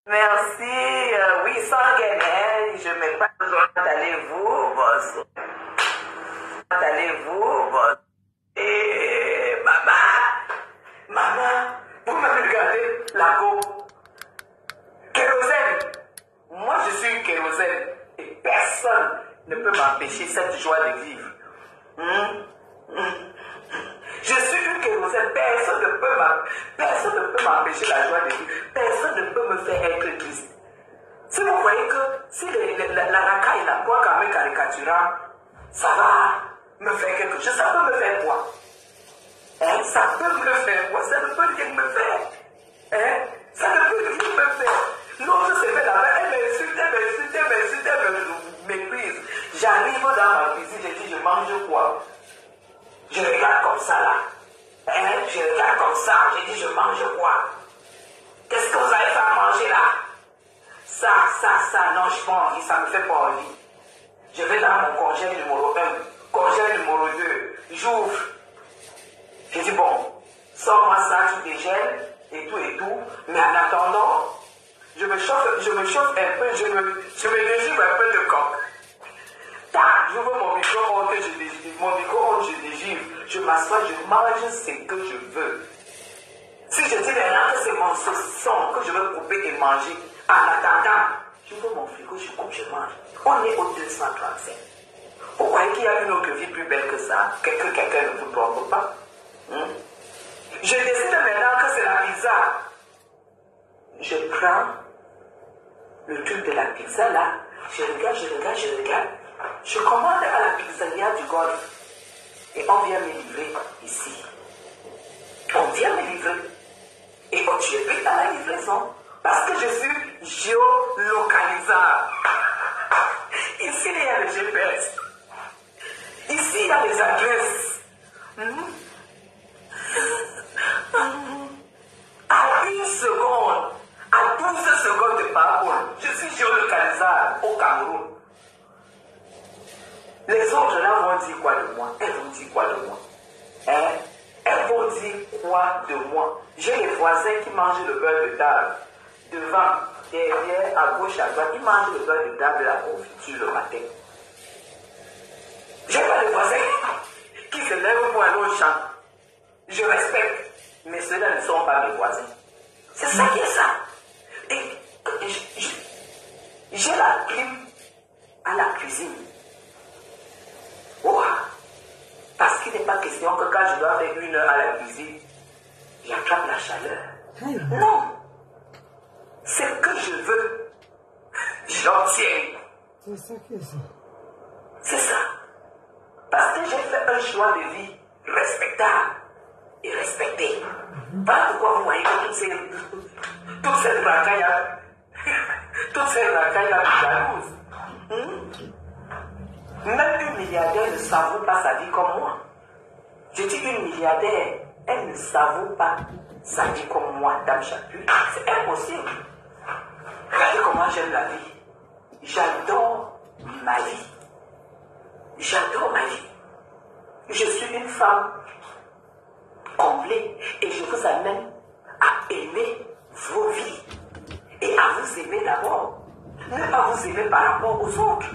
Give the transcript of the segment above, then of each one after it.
Merci. Oui, sans gagner, je n'ai pas besoin d'allez-vous, boss. Allez-vous, boss. Et maman, vous m'avez regardé la go. Kérosène. Moi, je suis une kérosène. Et personne ne peut m'empêcher cette joie de vivre. Je suis une kérosène. Personne ne peut m'empêcher la joie de vivre. Personne ne peut me faire être triste. Si vous voyez que si la racaille, la quoi quand même caricaturant, ça va me faire quelque chose. Ça peut me faire quoi? Hein? Ça peut me faire quoi? Ça ne peut rien me faire. Hein? Ça ne peut rien me faire. L'autre se fait là-bas, elle m'insulte, elle me méprise. J'arrive dans ma cuisine, je dis, je mange quoi? Je regarde comme ça là. Hein? Je regarde comme ça, je dis, je mange quoi? Qu'est-ce que vous allez faire manger là? Ça, non, je pas envie, ça me fait pas envie. Je vais dans mon congé numéro 1, congé numéro 2, j'ouvre. Je dis, bon, sors-moi ça, tu dégèles, et tout, mais en attendant, je me chauffe un peu, je me dégivre un peu de coque. Tac, j'ouvre mon micro-ondes, je dégivre, je m'assois, je mange ce que je veux. Si je dis maintenant que c'est mon saucisson que je veux couper et manger, en attendant, j'ouvre mon frigo, je coupe, je mange. On est au 235. Vous croyez qu'il y a une autre vie plus belle que ça? Quelqu'un ne vous trompe pas? Je décide maintenant que c'est la pizza. Je prends le truc de la pizza là, je regarde. Je commande à la pizzeria du Golfe. Et on vient me livrer ici. On vient me livrer. Et quand tu es pris dans la livraison, parce que je suis géolocalisable. Ici, il y a le GPS. Ici, il y a les adresses. À 1 seconde, à 12 secondes de parole, je suis géolocalisable au Cameroun. Les autres là vont dire quoi de moi? Elles vont dire quoi de moi? Hein? Elles vont dire quoi de moi? J'ai les voisins qui mangent le beurre de table. Devant, derrière, à gauche, à droite, ils mangent le beurre de table et la confiture le matin. J'ai pas les voisins qui se lèvent pour aller au champ. Je respecte, mais ceux-là ne sont pas mes voisins. C'est ça qui est ça. Et j'ai la clim à la cuisine. Wow. Parce qu'il n'est pas question que quand je dois faire 1 heure à la cuisine, j'attrape la chaleur. Non. Ce que je veux, j'obtiens. C'est ça qui est ça. C'est ça. Parce que j'ai fait un choix de vie respectable et respecté. Pas pourquoi vous voyez que toute cette racaille jalouse. Même une milliardaire ne savoure pas sa vie comme moi. Je dis une milliardaire, elle ne savoure pas sa vie comme moi, Dame Chapuis. C'est impossible. Regardez comment j'aime la vie. J'adore ma vie. J'adore ma vie. Je suis une femme comblée et je vous amène à aimer vos vies et à vous aimer d'abord. Ne pas vous aimer par rapport aux autres.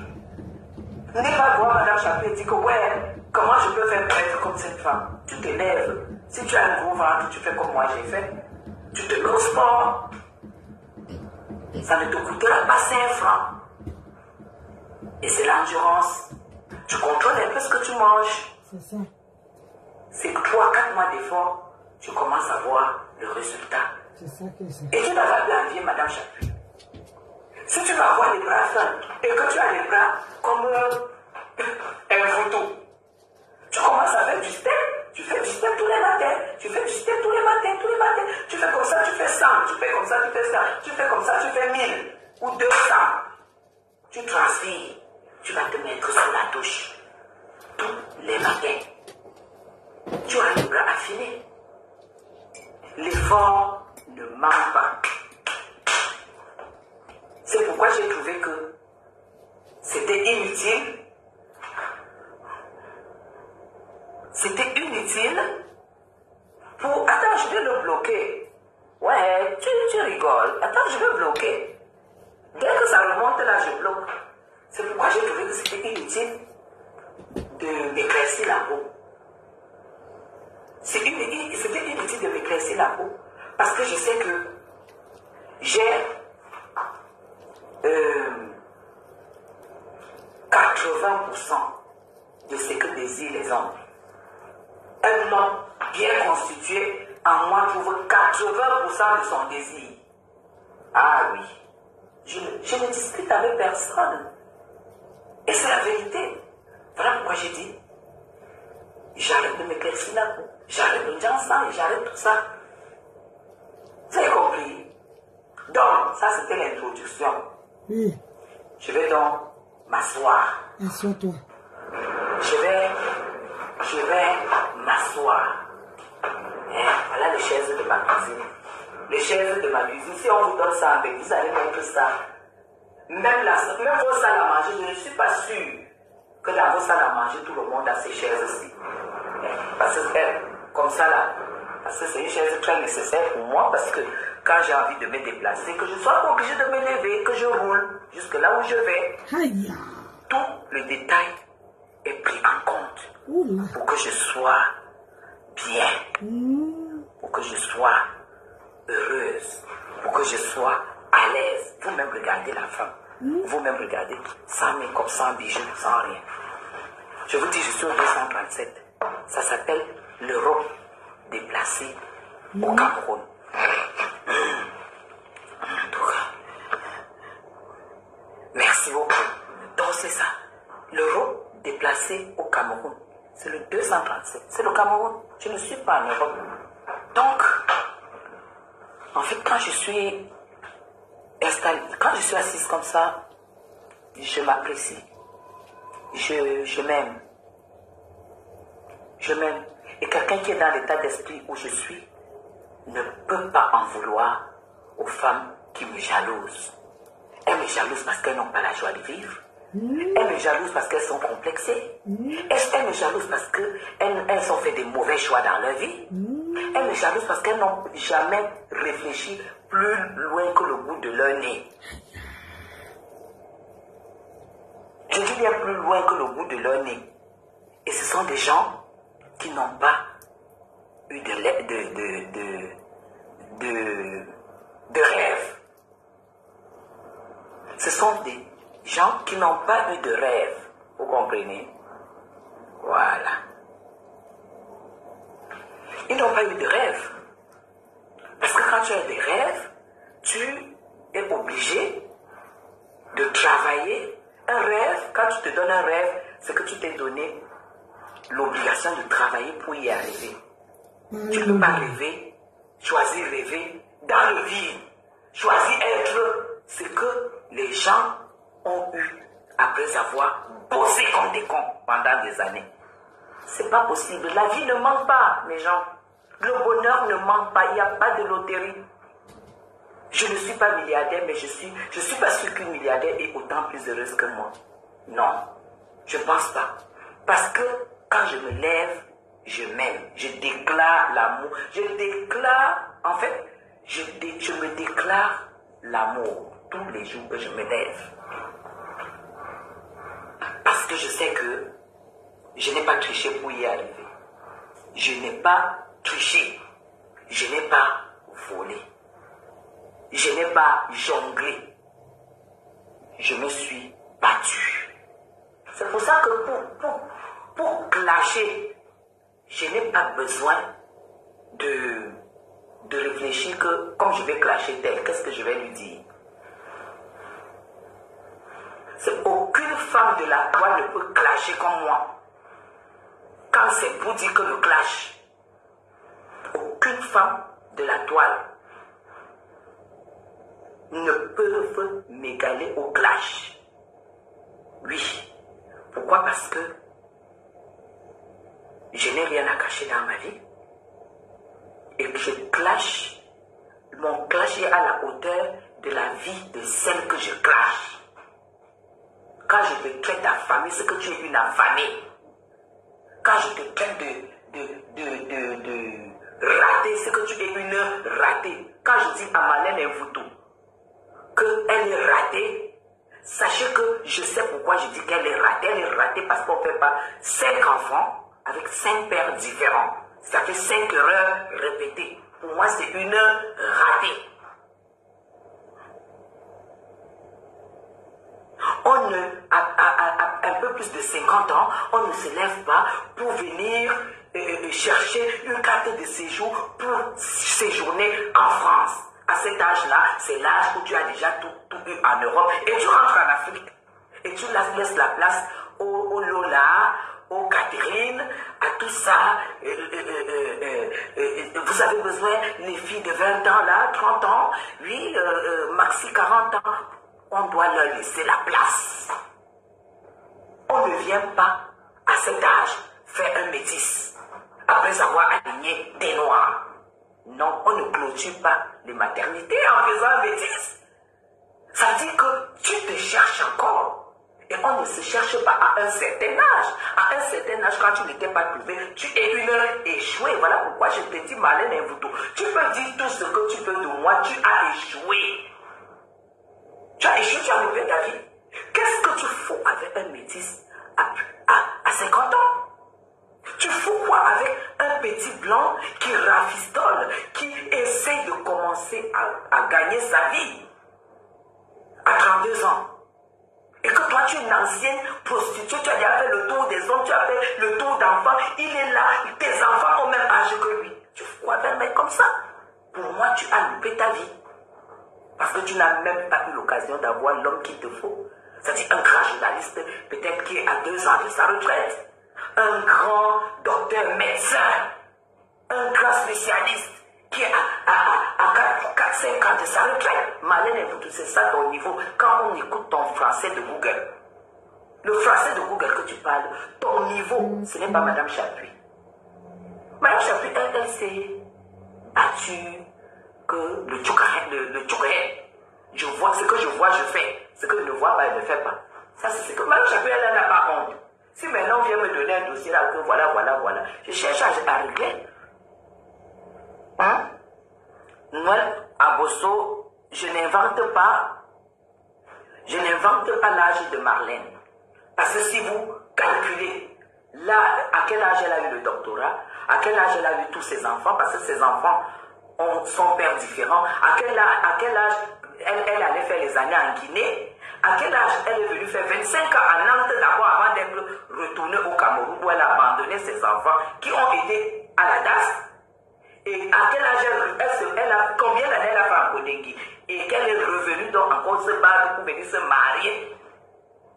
Ne pas voir Madame Chapuis et dire que ouais, comment je peux faire pour être comme cette femme? Tu te lèves. Si tu as un gros ventre, tu fais comme moi j'ai fait. Tu te mets au sport. Ça ne te coûtera pas 5 francs. Et c'est l'endurance. Tu contrôles un peu ce que tu manges. C'est ça. C'est 3-4 mois d'effort, tu commences à voir le résultat. C'est ça qui est ça. Et tu n'as pas bien envier Madame Chapuis. Si tu vas avoir les bras fins et que tu as les bras comme un photo, tu commences à faire du steak. Tu fais du steak tous les matins. Tu fais du steak tous les matins. Tu fais comme ça, tu fais 100. Tu fais comme ça, tu fais 100. Tu fais comme ça, tu fais 1000 ou 200. Tu transfères. Tu vas te mettre sous la douche tous les matins. Tu as les bras affinés. L'effort ne manque pas. C'est pourquoi j'ai trouvé que c'était inutile. C'était inutile pour... Attends, je vais le bloquer. Ouais, tu rigoles. Attends, je vais bloquer. J'ai 80% de ce que désirent les hommes. Un homme bien constitué en moi trouve 80% de son désir. Ah oui, je ne discute avec personne. Et c'est la vérité. Voilà pourquoi j'ai dit, j'arrête de m'éclaircir la peau, j'arrête de dire ça, j'arrête tout ça. Vous avez compris? Donc, ça c'était l'introduction. Oui. Je vais donc m'asseoir. Assois-toi. Je vais m'asseoir. Voilà les chaises de ma cuisine. Les chaises de ma cuisine. Si on vous donne ça avec, vous allez mettre ça. Même vos salles à manger, je ne suis pas sûr que dans vos salles à manger, tout le monde a ces chaises-ci. Parce que, comme ça là, parce que c'est une chaise très nécessaire pour moi, parce que quand j'ai envie de me déplacer, que je ne sois pas obligé de me lever, que je roule jusque là où je vais. Aïe. Tout le détail est pris en compte. Oula. Pour que je sois bien, pour que je sois heureuse, pour que je sois à l'aise. Vous-même regardez la femme, vous-même regardez, sans make-up, sans bijoux, sans rien. Je vous dis, je suis au 237. Ça s'appelle l'Europe déplacée au Cameroun. En tout cas, merci beaucoup. Donc c'est ça, l'Europe déplacée au Cameroun. C'est le 237. C'est le Cameroun. Je ne suis pas en Europe. Donc, en fait, quand je suis installée, quand je suis assise comme ça, je m'apprécie. Je m'aime. Je m'aime. Et quelqu'un qui est dans l'état d'esprit où je suis ne peut pas en vouloir aux femmes qui me jalousent. Elles me jalousent parce qu'elles n'ont pas la joie de vivre. Elles me jalousent parce qu'elles sont complexées. Elles me jalousent parce qu'elles ont fait des mauvais choix dans leur vie. Elles me jalousent parce qu'elles n'ont jamais réfléchi plus loin que le bout de leur nez. Je dis bien plus loin que le bout de leur nez. Et ce sont des gens qui n'ont pas eu de rêve. Ce sont des gens qui n'ont pas eu de rêve. Vous comprenez? Voilà. Ils n'ont pas eu de rêve. Parce que quand tu as des rêves, tu es obligé de travailler. Un rêve, quand tu te donnes un rêve, c'est que tu t'es donné l'obligation de travailler pour y arriver. Tu ne peux pas rêver, choisir rêver dans le vide. Choisir être ce que les gens ont eu après avoir bossé comme des cons pendant des années. C'est pas possible. La vie ne manque pas, mes gens. Le bonheur ne manque pas. Il n'y a pas de loterie. Je ne suis pas milliardaire, mais je suis pas sûr qu'une milliardaire est autant plus heureuse que moi. Non, je ne pense pas. Parce que quand je me lève, je m'aime. Je déclare l'amour. Je me déclare l'amour tous les jours que je me lève. Parce que je sais que je n'ai pas triché pour y arriver. Je n'ai pas triché. Je n'ai pas volé. Je n'ai pas jonglé. Je me suis battu. C'est pour ça que pour clasher, je n'ai pas besoin de réfléchir que comme je vais clasher tel, qu'est-ce que je vais lui dire? C'est aucune femme de la toile ne peut clasher comme moi. Quand c'est pour dire que je clash, aucune femme de la toile ne peuvent m'égaler au clash. Oui. Pourquoi? Parce que je n'ai rien à cacher dans ma vie. Et que je clash, mon clash est à la hauteur de la vie de celle que je clash. Quand je te traite d'affamé, c'est que tu es une affamée. Quand je te traite de raté, c'est que tu es une ratée. Quand je dis à Malène et Voutou qu'elle est ratée, sachez que je sais pourquoi je dis qu'elle est ratée. Elle est ratée parce qu'on ne fait pas 5 enfants avec 5 pères différents. Ça fait 5 erreurs répétées. Pour moi, c'est une ratée. À un peu plus de 50 ans, on ne se lève pas pour venir chercher une carte de séjour pour séjourner en France. À cet âge-là, c'est l'âge où tu as déjà tout eu en Europe et tu rentres en Afrique. Et tu laisses la place au Lola, aux Catherine, à tout ça. Vous avez besoin, les filles de 20 ans, là, 30 ans, oui, maxi 40 ans, on doit leur laisser la place. On ne vient pas à cet âge faire un métis après avoir aligné des noirs. Non, on ne clôture pas les maternités en faisant un métis. Ça veut dire que tu te cherches encore. Et on ne se cherche pas à un certain âge. À un certain âge, quand tu n'étais pas trouvé, tu es une échouée. Voilà pourquoi je te dis, Marlène Mvuto, tu peux dire tout ce que tu veux de moi, tu as échoué. Tu as échoué, tu as loupé ta vie. Qu'est-ce que tu fous avec un métis à 50 ans? Tu fous quoi avec un petit blanc qui rafistole, qui essaie de commencer à gagner sa vie à 32 ans? Et que toi, tu es une ancienne prostituée, tu as déjà fait le tour des hommes, tu as fait le tour d'enfants, il est là, tes enfants ont même âge que lui. Tu fais quoi avec un mec comme ça? Pour moi, tu as loupé ta vie. Parce que tu n'as même pas eu l'occasion d'avoir l'homme qu'il te faut. C'est-à-dire un grand journaliste, peut-être qui est à 2 ans de sa retraite. Un grand docteur médecin. Un grand spécialiste qui est à 4-5 ans de sa retraite. Marlène Mvuto, c'est ça ton niveau. Quand on écoute ton français de Google, le français de Google que tu parles, ton niveau, ce n'est pas Madame Chapuis. Madame Chapuis, elle s'est battue que le tchoukaré. Je vois ce que je vois, je fais. Ce que je ne vois pas, je ne fais pas. Ça, c'est ce que Madame Chapuis, elle n'a pas honte. Si maintenant on vient me donner un dossier là, que voilà, je cherche à régler. Hein? Moi, à Bosso, je n'invente pas l'âge de Marlène. Parce que si vous calculez, là, à quel âge elle a eu le doctorat, à quel âge elle a eu tous ses enfants, parce que ses enfants ont son père différent, à quel âge elle allait faire les années en Guinée, à quel âge elle est venue faire 25 ans à Nantes d'abord avant d'être retournée au Cameroun où elle a abandonné ses enfants qui ont été à la DAS. Et à quel âge combien d'années elle a fait en Kodengui et qu'elle est revenue donc encore se battre pour venir se marier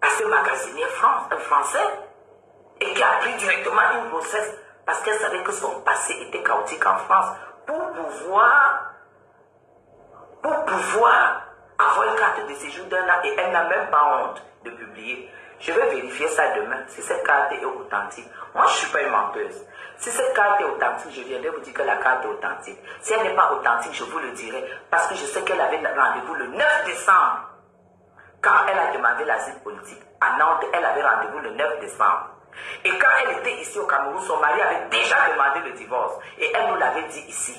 à ce magasinier français et qui a pris directement une grossesse parce qu'elle savait que son passé était chaotique en France pour pouvoir avoir une carte de séjour d'un an et elle n'a même pas honte de publier. Je vais vérifier ça demain si cette carte est authentique. Moi, je ne suis pas une menteuse. Si cette carte est authentique, je viendrai vous dire que la carte est authentique. Si elle n'est pas authentique, je vous le dirai. Parce que je sais qu'elle avait rendez-vous le 9 décembre. Quand elle a demandé l'asile politique à Nantes, elle avait rendez-vous le 9 décembre. Et quand elle était ici au Cameroun, son mari avait déjà demandé le divorce. Et elle nous l'avait dit ici.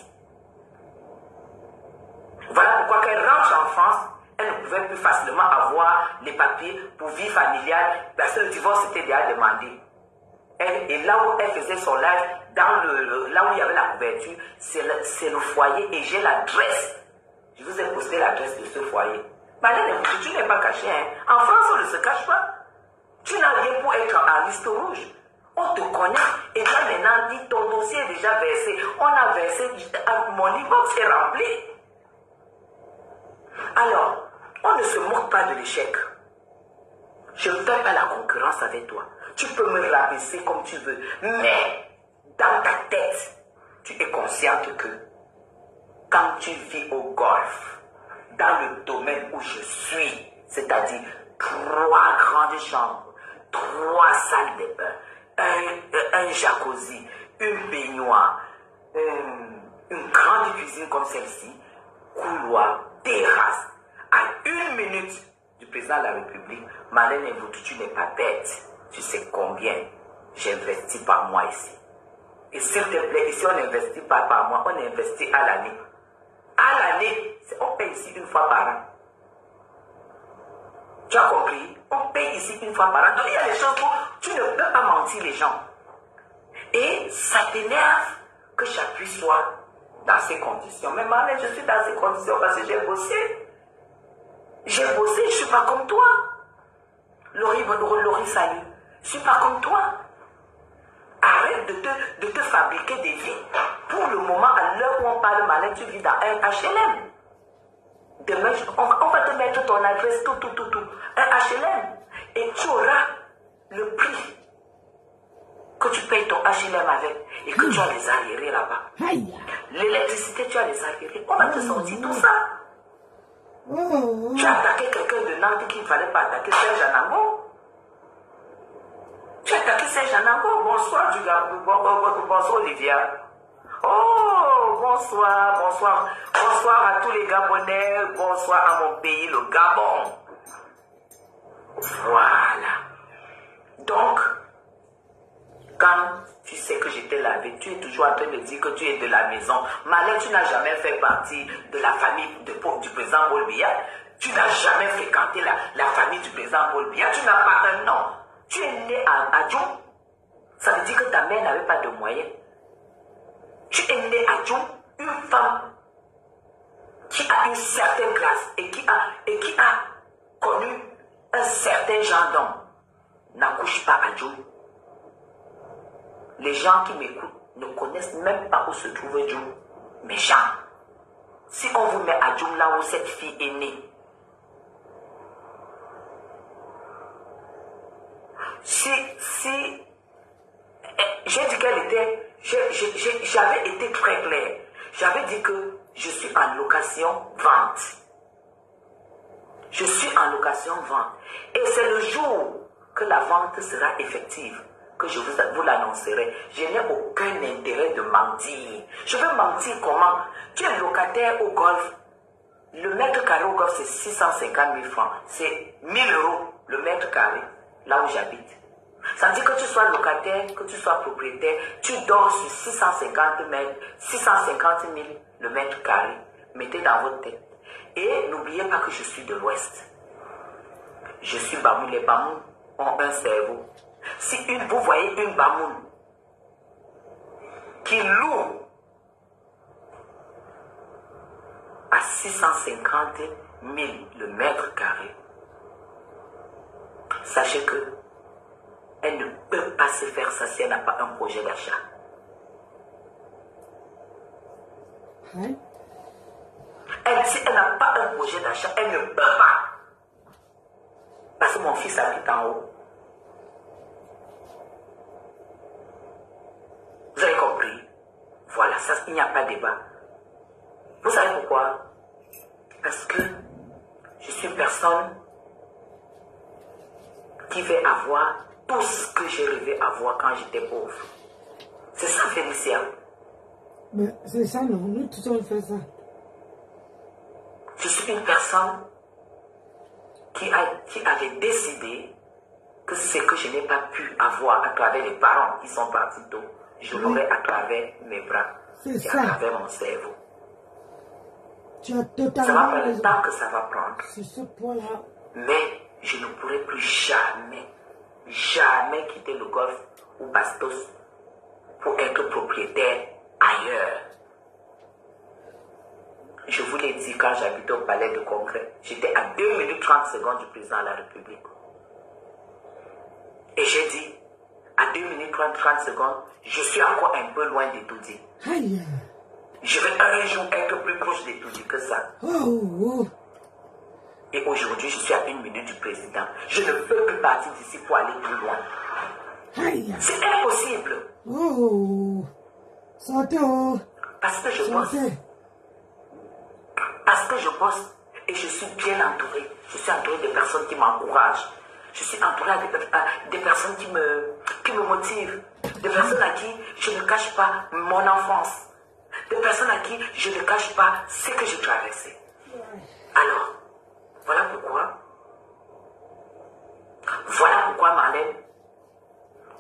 Voilà pourquoi quand elle rentre en France, elle ne pouvait plus facilement avoir les papiers pour vie familiale parce que le divorce était déjà demandé. Et là où elle faisait son live, là où il y avait la couverture, c'est le foyer et j'ai l'adresse. Je vous ai posté l'adresse de ce foyer. Marlène, tu n'es pas caché. Hein? En France, on ne se cache pas. Tu n'as rien pour être en liste rouge. On te connaît. Et là maintenant, ton dossier est déjà versé. On a versé, mon inbox est rempli. Alors, on ne se moque pas de l'échec. Je ne fais pas la concurrence avec toi. Tu peux me rabaisser comme tu veux. Mais, dans ta tête, tu es consciente que quand tu vis au golf, dans le domaine où je suis, c'est-à-dire 3 grandes chambres, 3 salles de bain, un jacuzzi, une baignoire, une grande cuisine comme celle-ci, couloir, terrasse, à 1 minute du président de la République, Marlène Mvuto, tu n'es pas bête. Tu sais combien j'investis par mois ici. Et s'il te plaît, ici on n'investit pas par mois, on investit à l'année. À l'année, on paye ici 1 fois par an. Tu as compris? On paye ici 1 fois par an. Donc il y a des choses où tu ne peux pas mentir les gens. Et ça t'énerve que Chapuis soit dans ces conditions. Mais Marlène, je suis dans ces conditions parce que j'ai bossé. J'ai bossé, je ne suis pas comme toi. Laurie, salut. Je suis pas comme toi. Arrête de te fabriquer des vies. Pour le moment, à l'heure où on parle malin, tu vis dans un HLM. Demain, on va te mettre ton adresse, tout. Un HLM. Et tu auras le prix que tu payes ton HLM avec et que tu as les arriérés là-bas. L'électricité, tu as les arriérés. On va te sortir tout ça. Tu as attaqué quelqu'un de Nantes qu'il ne fallait pas attaquer, Serge Anango. Tu as attaqué Serge Anango. Bonsoir, bonsoir Olivia. Oh, bonsoir à tous les Gabonais. Bonsoir à mon pays, le Gabon. Voilà. Donc, quand tu sais que j'étais lavé, tu es toujours en train de dire que tu es de la maison. Malin, tu n'as jamais fait partie de la famille du président Paul Biya. Tu n'as jamais fréquenté la famille du président Paul Biya. Tu n'as pas un nom. Tu es né à Djou. Ça veut dire que ta mère n'avait pas de moyens. Tu es né à Djou, une femme qui a une certaine classe et qui a connu un certain genre d'homme. N'accouche pas à Djou. Les gens qui m'écoutent ne connaissent même pas où se trouve Djou. Mais Jean, si on vous met à Djou là où cette fille est née, j'ai dit qu'elle était, j'avais été très clair. J'avais dit que je suis en location-vente. Je suis en location-vente. Et c'est le jour que la vente sera effective que je vous l'annoncerai. Je n'ai aucun intérêt de mentir. Je veux mentir comment? Tu es locataire au golf. Le mètre carré au golf, c'est 650 000 francs. C'est 1000 € le mètre carré, là où j'habite. Ça veut dire que tu sois locataire, que tu sois propriétaire, tu dors sur 650 000 le mètre carré. Mettez dans votre tête. Et n'oubliez pas que je suis de l'Ouest. Je suis Bamoun. Les Bamoun ont un cerveau. Si vous voyez une Bamoun qui loue à 650 000 le mètre carré, sachez que elle ne peut pas se faire ça si elle n'a pas un projet d'achat. Si elle n'a pas un projet d'achat, elle ne peut pas. Parce que mon fils habite en haut. Vous avez compris? Voilà, ça, il n'y a pas de débat. Vous savez pourquoi? Parce que je suis une personne qui veut avoir tout ce que j'ai rêvé avoir quand j'étais pauvre. C'est ça, Félicia. Mais c'est ça, non? Nous tous on fait ça. Je suis une personne qui avait décidé que ce que je n'ai pas pu avoir à travers les parents qui sont partis tôt, je l'aurai à travers mes bras et à travers mon cerveau. Tu as totalement ça va prendre le temps que ça va prendre. C'est ce point-là. Mais je ne pourrai plus jamais quitter le golf ou Bastos pour être propriétaire ailleurs. Je vous l'ai dit quand j'habitais au palais de congrès, j'étais à 2 minutes 30 secondes du président de la République. Et j'ai dit, à 2 minutes 30 secondes, je suis encore un peu loin de tout dire. Je vais un jour être plus proche de tout dire que ça. Et aujourd'hui, je suis à 1 minute du président. Je ne peux plus partir d'ici pour aller plus loin. C'est impossible. Parce que je bosse. Parce que je bosse et je suis bien entouré. Je suis entouré de personnes qui m'encouragent. Je suis entouré de personnes qui me motivent. De personnes à qui je ne cache pas mon enfance. De personnes à qui je ne cache pas ce que j'ai traversé. Alors, voilà pourquoi Marlène,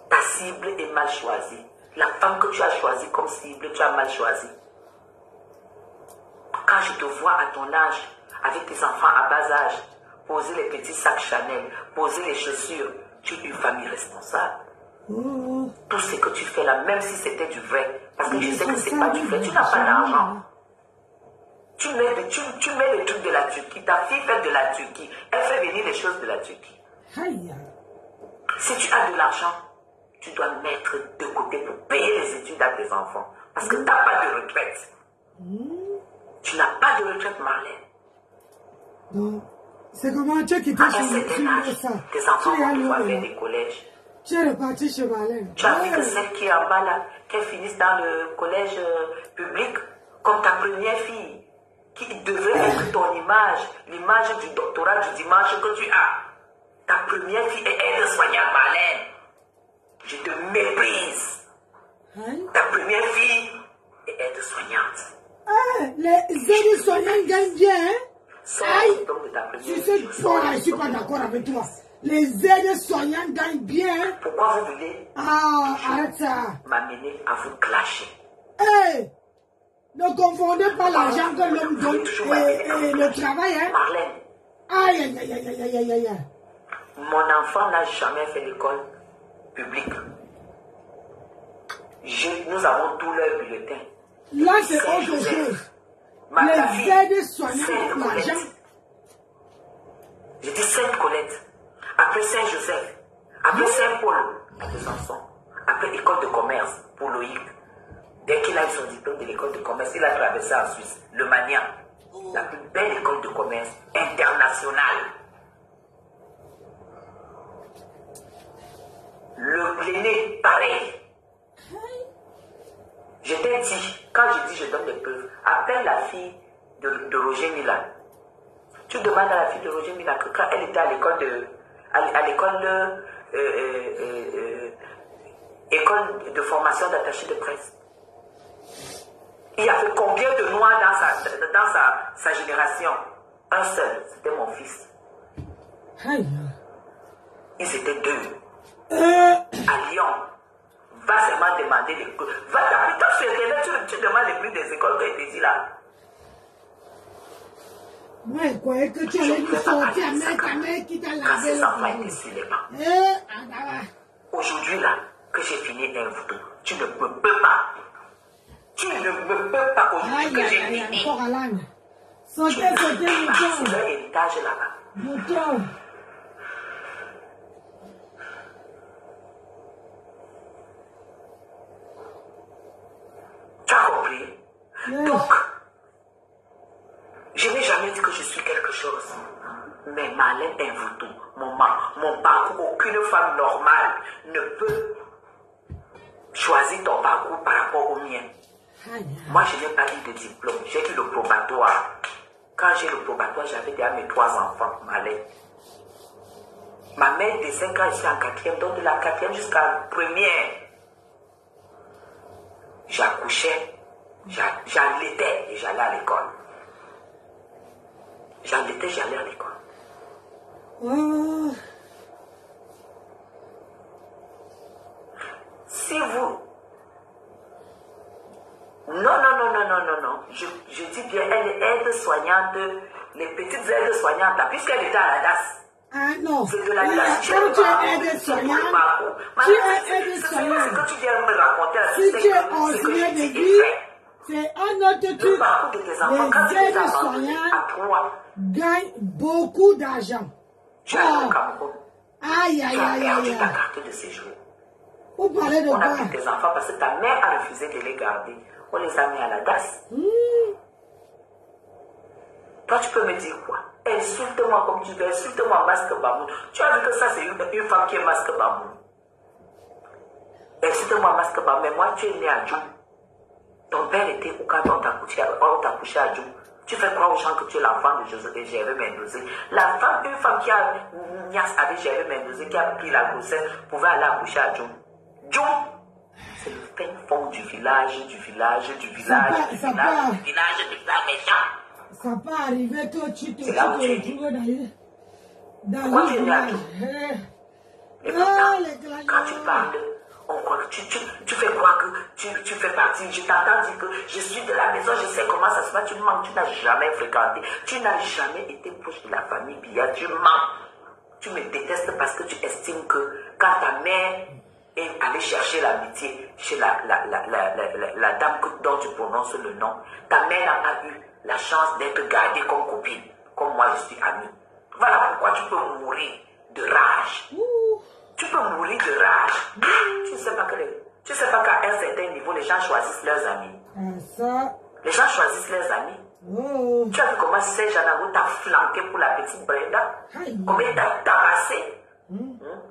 ta cible est mal choisie. La femme que tu as choisie comme cible, tu as mal choisi. Quand je te vois à ton âge, avec tes enfants à bas âge, poser les petits sacs Chanel, poser les chaussures, tu es une famille responsable. Tout ce que tu fais là, même si c'était du vrai, parce que je sais que ce n'est pas du vrai, tu n'as pas d'argent. Tu mets le truc de la Turquie, ta fille fait de la Turquie, elle fait venir les choses de la Turquie. Aïe. Si tu as de l'argent, tu dois mettre de côté pour payer les études à tes enfants. Parce que tu n'as pas de retraite. Tu n'as pas de retraite, Marlène. Donc, c'est comment tu as quitté À un chez certain âge, ça. tes enfants vont pouvoir faire des collèges. Tu es reparti chez Marlène. Tu as vu que celle qui est en bas là, qu'elle finisse dans le collège public, comme ta première fille, qui devrait être ton image, l'image du doctorat du dimanche que tu as. Ta première fille est aide-soignante, Marlène. Je te méprise. Hein? Ta première fille est aide-soignante. Ah, les aides-soignants gagnent bien, hein? Aïe! Donc de ta première Tu fille, sais, toi, je ne suis pas d'accord avec toi. Les aides-soignants gagnent bien, hein? pourquoi vous voulez Arrête ça. m'amener à vous clasher? Hey! Ne confondez pas l'argent que l'homme donne et le travail, hein? Marlène, Aïe, aïe, aïe, aïe, aïe, aïe, aïe. mon enfant n'a jamais fait l'école publique. Nous avons tous leurs bulletins. Là, c'est autre chose. Les aides-soignants donnent l'argent. J'ai dit Sainte-Colette, après Saint-Joseph, après Saint-Paul à Besançon, après école de commerce pour Loïc. Dès qu'il a eu son diplôme de l'école de commerce, il a traversé en Suisse, le Magnan, la plus belle école de commerce internationale. L'aîné, pareil. Je t'ai dit, quand je dis je donne des preuves, appelle la fille de Roger Mila. Tu demandes à la fille de Roger Mila que quand elle était à l'école école de formation d'attaché de presse, il y avait combien de noirs dans sa génération? Un seul, c'était mon fils. Aïe. Ils étaient deux. À Lyon. Va seulement demander les cours. Va t'appeler sur Internet, tu demandes les prix des écoles que je t'ai dit là. Moi, je croyais que tu allais nous sortir avec ta mère qui t'a Quand lavé ses le enfants cerveau. étaient sur les bancs. Ah, Aujourd'hui là, que j'ai fini un voodoo, tu ne me peux pas. Tu ne me peux pas aujourd'hui aïe, que j'ai aïe, aïe, fini. encore à l'âne. Sautez, C'est mouton. leur héritage là-bas. Mouton. Tu as compris? Yes. Donc, je n'ai jamais dit que je suis quelque chose. Mais Marlène est un voodoo. Mon parcours, aucune femme normale ne peut choisir ton parcours par rapport au mien. Aïe. Moi, je n'ai pas eu de diplôme. J'ai eu le probatoire. Quand j'ai le probatoire, j'avais déjà mes 3 enfants, Marlène. Ma mère décède quand je suis en 4e, donc de la 4e jusqu'à la 1re. J'accouchais, j'allaitais et j'allais à l'école. J'allaitais, j'allais à l'école. Oh. Si vous... Non. Je dis bien, elle est aide-soignante, les petites aides-soignantes, là, puisqu'elle était à la DAS. Ah non. C'est de la Quand tu es aide-soignant, tu es aide-soignant. Ce que tu viens me raconter, là, Si c'est tu es que originaire de j'ai vie, fait. c'est un autre Le truc. parcours de tes enfants, quand tu Les les as abandonnés aides-soignants à 3, gagnent beaucoup d'argent. tu as au Cameroun. Aïe, aïe, Tu as aïe, perdu aïe, ta aïe. carte de séjour. Vous parlez de On a quoi? pris tes enfants parce que ta mère a refusé de les garder. On les a mis à la DAS. Toi, tu peux me dire quoi? Insulte-moi comme tu veux, insulte-moi masque Bamoun. Tu as vu que ça, c'est une femme qui est masque Bamoun. Insulte-moi masque Bamoun, mais moi, tu es né à Djoum. Ton père était où quand on t'a couché à Djoum? Tu fais croire aux gens que tu es l'enfant de Gervais Mendozé. Une femme qui a niasse avec Gervais Mendozé, qui a pris la grossesse, pouvait aller accoucher à Djoum. Djoum, c'est le fin fond du village méchant. Ça peut arriver que tu te C'est là où tu es retrouves dans Pourquoi le tu es né à village. Djoum? Et Ah, pourtant, les glaçons. quand tu parles, tu fais croire que tu fais partie. Je t'entends dire que je suis de la maison, je sais comment ça se passe. Tu mens, tu n'as jamais fréquenté. Tu n'as jamais été proche de la famille Biya. Tu mens. Tu me détestes parce que tu estimes que quand ta mère est allée chercher l'amitié chez la dame dont tu prononces le nom, ta mère n'a pas eu la chance d'être gardée comme copine, comme moi je suis amie. Voilà pourquoi tu peux mourir de rage. Tu peux mourir de rage. Tu ne sais pas qu'à un certain niveau, les gens choisissent leurs amis. Les gens choisissent leurs amis. Tu as vu comment ces gens t'a flanqué pour la petite Brenda? Comment il t'a tabassé?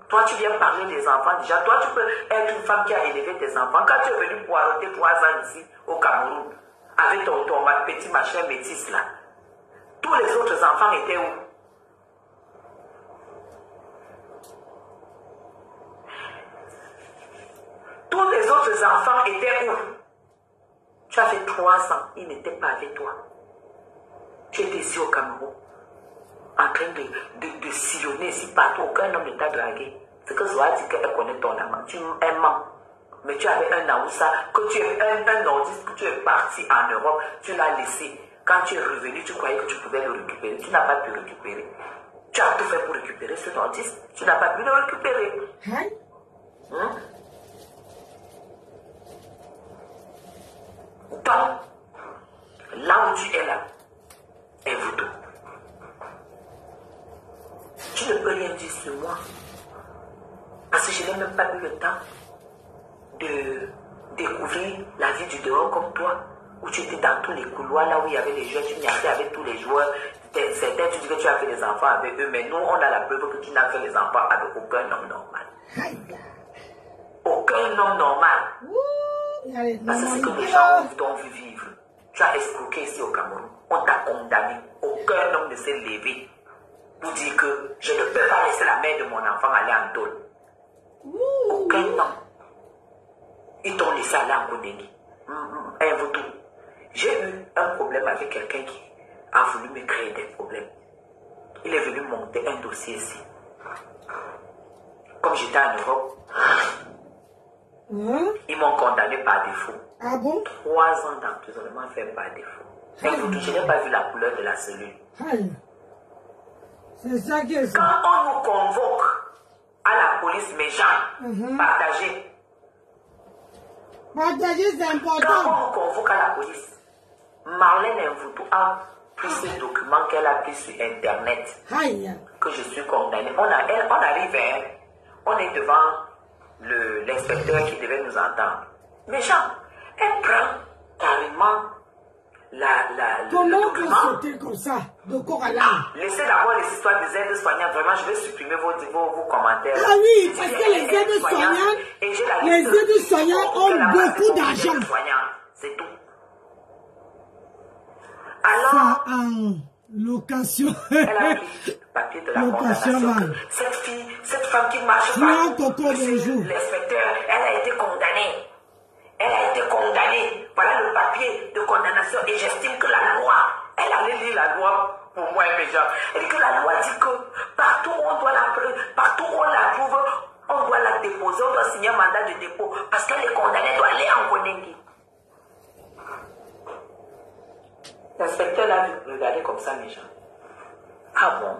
Toi, tu viens parler des enfants déjà. Toi, tu peux être une femme qui a élevé tes enfants. Quand tu es venu poireauter 3 ans ici, au Cameroun, avec ton petit machin métis là, tous les autres enfants étaient où? Tous les autres enfants étaient où? Tu as fait 3 ans, ils n'étaient pas avec toi. Tu étais ici au Cameroun, en train de sillonner ici partout. Aucun homme ne t'a dragué. C'est que Zoa dit qu'elle connaît ton amant. Tu aimes. Mais tu avais un Aoussa, que tu es un nordiste, que tu es parti en Europe, tu l'as laissé. Quand tu es revenu, tu croyais que tu pouvais le récupérer. Tu n'as pas pu récupérer. Tu as tout fait pour récupérer ce nordiste. Tu n'as pas pu le récupérer. Donc, là où tu es là, est vous tout. Tu ne peux rien dire sur moi. Parce que je n'ai même pas eu le temps de découvrir la vie du dehors comme toi, où tu étais dans tous les couloirs, là où il y avait les joueurs, tu niaisais avec tous les joueurs. Certains, tu dis que tu as fait les enfants avec eux, mais nous, on a la preuve que tu n'as fait les enfants avec aucun homme normal. Aucun homme normal. Parce que c'est que les gens t'ont vu vivre. Tu as escroqué ici au Cameroun. On t'a condamné. Aucun homme ne s'est levé pour dire que je ne peux pas laisser la mère de mon enfant aller en tôle. Aucun homme. Ils t'ont laissé aller en Kodégi. Un vautour. J'ai eu un problème avec quelqu'un qui a voulu me créer des problèmes. Il est venu monter un dossier ici. Comme j'étais en Europe, ils m'ont condamné par défaut. Ah bon? 3 ans d'emprisonnement fait par défaut. Un vautour, je n'ai pas vu la couleur de la cellule. C'est ça qui est ça. Quand on nous convoque à la police, mes gens, partagez. Partager, c'est Quand on important. nous convoque à la police, Marlène Mvuto a pris ce document qu'elle a pris sur Internet, que je suis condamné. On arrive, hein, on est devant l'inspecteur qui devait nous entendre. Mais Jean, elle prend carrément Comment vous sautez comme ça, de corps à l'âme? Laissez d'abord les histoires des aides soignantes. Vraiment, je vais supprimer vos commentaires. Ah oui, parce que les aides soignantes ont beaucoup d'argent. C'est tout. Alors, ça en location. Elle a pris le papier de la condamnation. Cette femme qui marche pas, l'inspecteur, elle a été condamnée. Elle a été condamnée. Voilà le papier de condamnation. Et j'estime que la loi, elle allait lire la loi pour moi et mes gens. Elle dit que la loi dit que partout où on doit partout où on la trouve, on doit la déposer, on doit signer un mandat de dépôt. Parce qu'elle est condamnée, elle doit aller en Konengi. L'inspecteur l'a regardé comme ça, mes gens. Ah bon?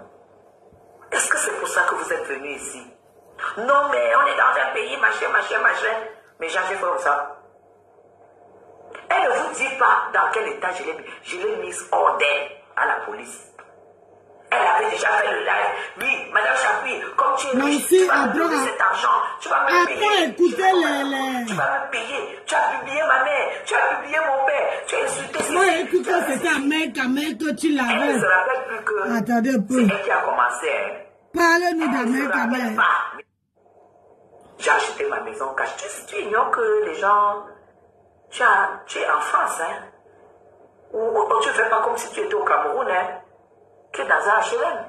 Est-ce que c'est pour ça que vous êtes venus ici? Non, mais on est dans un pays, machin. Mais j'ai fait comme ça. Elle ne vous dit pas dans quel état je l'ai mise hors d'elle à la police. Elle avait déjà fait le live. Oui, Madame Chapuis, comme tu es riche, tu vas me donner cet argent. Tu vas me payer. Tu vas me payer. Tu as publié ma mère. Tu as publié mon père. Tu as insulté. Moi, écoute, c'était un mec que tu l'avais. Elle ne se rappelle plus que attendez un peu. C'est elle qui a commencé. Hein. Parle-nous d'un mec à mec. J'ai acheté ma maison cash. Tu ignores que les gens... Tu es en France, hein? Ou tu ne fais pas comme si tu étais au Cameroun, hein? Tu es dans un HLM.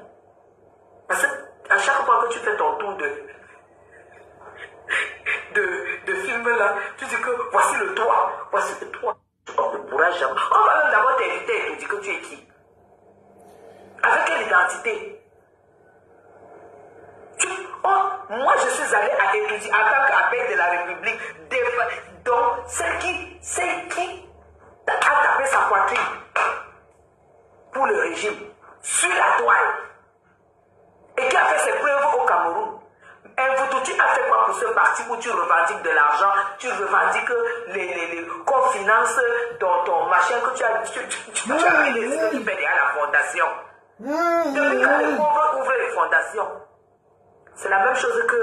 Parce que à chaque fois que tu fais ton tour de film là, tu dis que voici le toit. On ne pourra jamais. On va même d'abord t'inviter et te dire que tu es qui? Avec quelle identité? Moi, je suis allé à étudier en tant qu'appel de la République, donc celle qui a tapé sa poitrine pour le régime sur la toile et qui a fait ses preuves au Cameroun. Tu as fait quoi pour ce parti où tu revendiques de l'argent, tu revendiques qu'on finance ton machin que tu as mis les qui fait derrière la fondation. Depuis quand les pauvres ouvrent les fondations? C'est la même chose que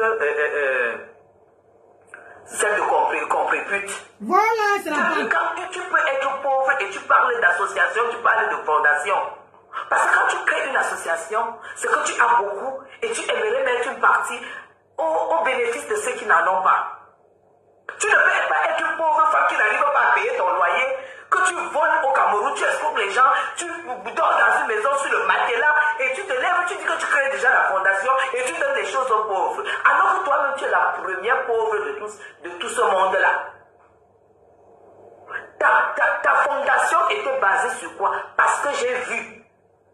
celle de comprépute. Voilà, c'est la part. Quand tu peux être pauvre et tu parles d'association, tu parles de fondation. Parce que quand tu crées une association, c'est que tu as beaucoup et tu aimerais mettre une partie au bénéfice de ceux qui n'en ont pas. Tu ne peux pas être pauvre femme qui n'arrive pas à payer ton loyer, que tu voles au Cameroun, tu escroques les gens, tu dors dans une maison sur le matelas et tu te lèves, tu dis que tu crées déjà la fondation et tu donnes des choses aux pauvres. Alors que toi-même, tu es la première pauvre de tout ce monde-là. Ta fondation était basée sur quoi? Parce que j'ai vu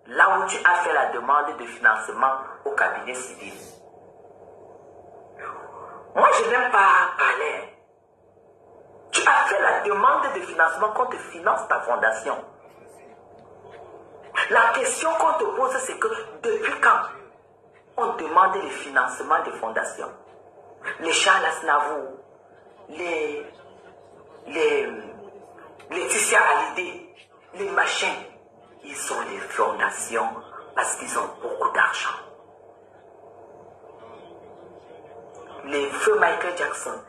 là où tu as fait la demande de financement au cabinet civil. Moi, je n'aime pas parler. Tu as fait la demande de financement qu'on te finance ta fondation. La question qu'on te pose, c'est que depuis quand on demande le financement des fondations? Les Charles Aznavour, les Laetitia Hallyday, les machins, ils ont les fondations parce qu'ils ont beaucoup d'argent. Les feux Michael Jackson,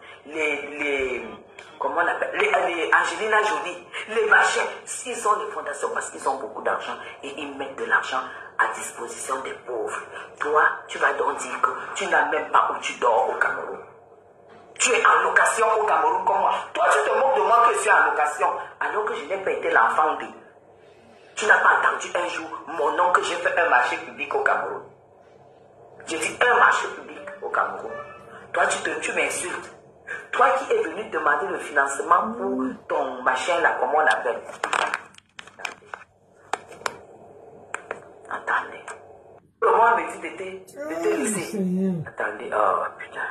comment on appelle, les Angelina Jolie, les machins, ils ont les fondations parce qu'ils ont beaucoup d'argent et ils mettent de l'argent à disposition des pauvres. Toi, tu vas donc dire que tu n'as même pas où tu dors au Cameroun. Tu es en location au Cameroun comme moi. Toi, tu te moques de moi que je suis en location alors que je n'ai pas été l'enfant de. Tu n'as pas entendu un jour mon nom que j'ai fait un marché public au Cameroun. J'ai dit un marché public au Cameroun. Toi, tu m'insultes. Toi qui es venu demander le financement pour ton machin là, comment on appelle? Attendez. Comment on me dit de te laisser? Attendez, oh putain.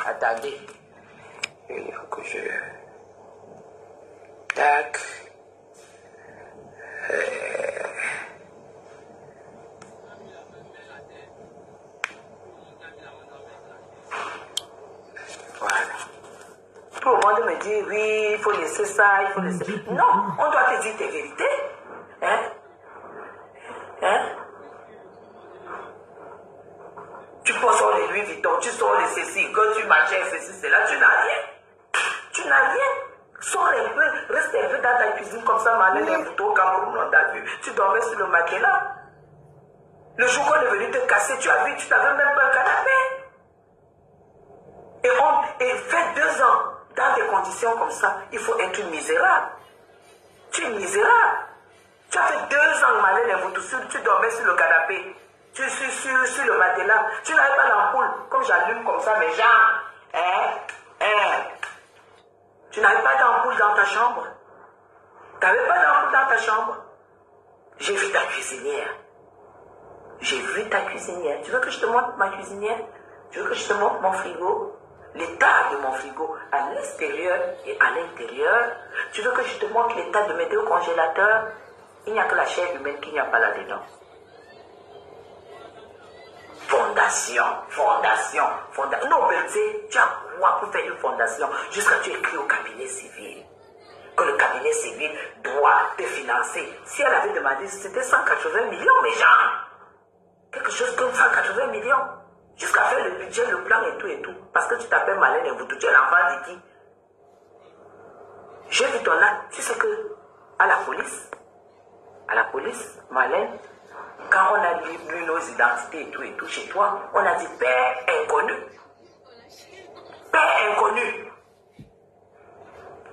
Attendez. Il faut que je... Tac. Voilà. Tout le monde me dit, oui, il faut laisser ça, il faut laisser... Non, on doit te dire tes vérités. Hein? Tu peux sortir les Louis Vuitton, tu sors les ceci, quand tu marches ceci, c'est là, tu n'as rien. Tu n'as rien. Sors un peu, reste un peu dans ta cuisine comme ça, m'enlève les photos au Cameroun, on t'a vu. Tu dormais sur le matelas. Le jour qu'on est venu te casser, tu as vu, tu n'avais même pas un canapé. Et fait 2 ans dans des conditions comme ça, il faut être misérable. Tu es misérable. Tu as fait 2 ans, Malène et vous, tu dormais sur le canapé. Tu suis sur le matelas. Tu n'avais pas l'ampoule. Comme j'allume comme ça mes jambes. Tu n'avais pas d'ampoule dans ta chambre. Tu n'avais pas d'ampoule dans ta chambre. J'ai vu ta cuisinière. J'ai vu ta cuisinière. Tu veux que je te montre ma cuisinière? Tu veux que je te montre mon frigo? L'état de mon frigo à l'extérieur et à l'intérieur. Tu veux que je te montre l'état de mes 2 congélateurs? Il n'y a que la chair humaine qu'il n'y a pas là-dedans. Fondation. Non, Berthe, tu as quoi pour faire une fondation jusqu'à ce que tu écris au cabinet civil? Que le cabinet civil doit te financer. Si elle avait demandé, c'était 180 millions, mes gens. Quelque chose comme 180 millions. Jusqu'à faire le budget, le plan et tout. Parce que tu t'appelles Malène et vous, tu es l'enfant de qui? J'ai vu ton acte. Tu sais que, à la police, Malène, quand on a lu nos identités et tout, chez toi, on a dit père inconnu. Père inconnu.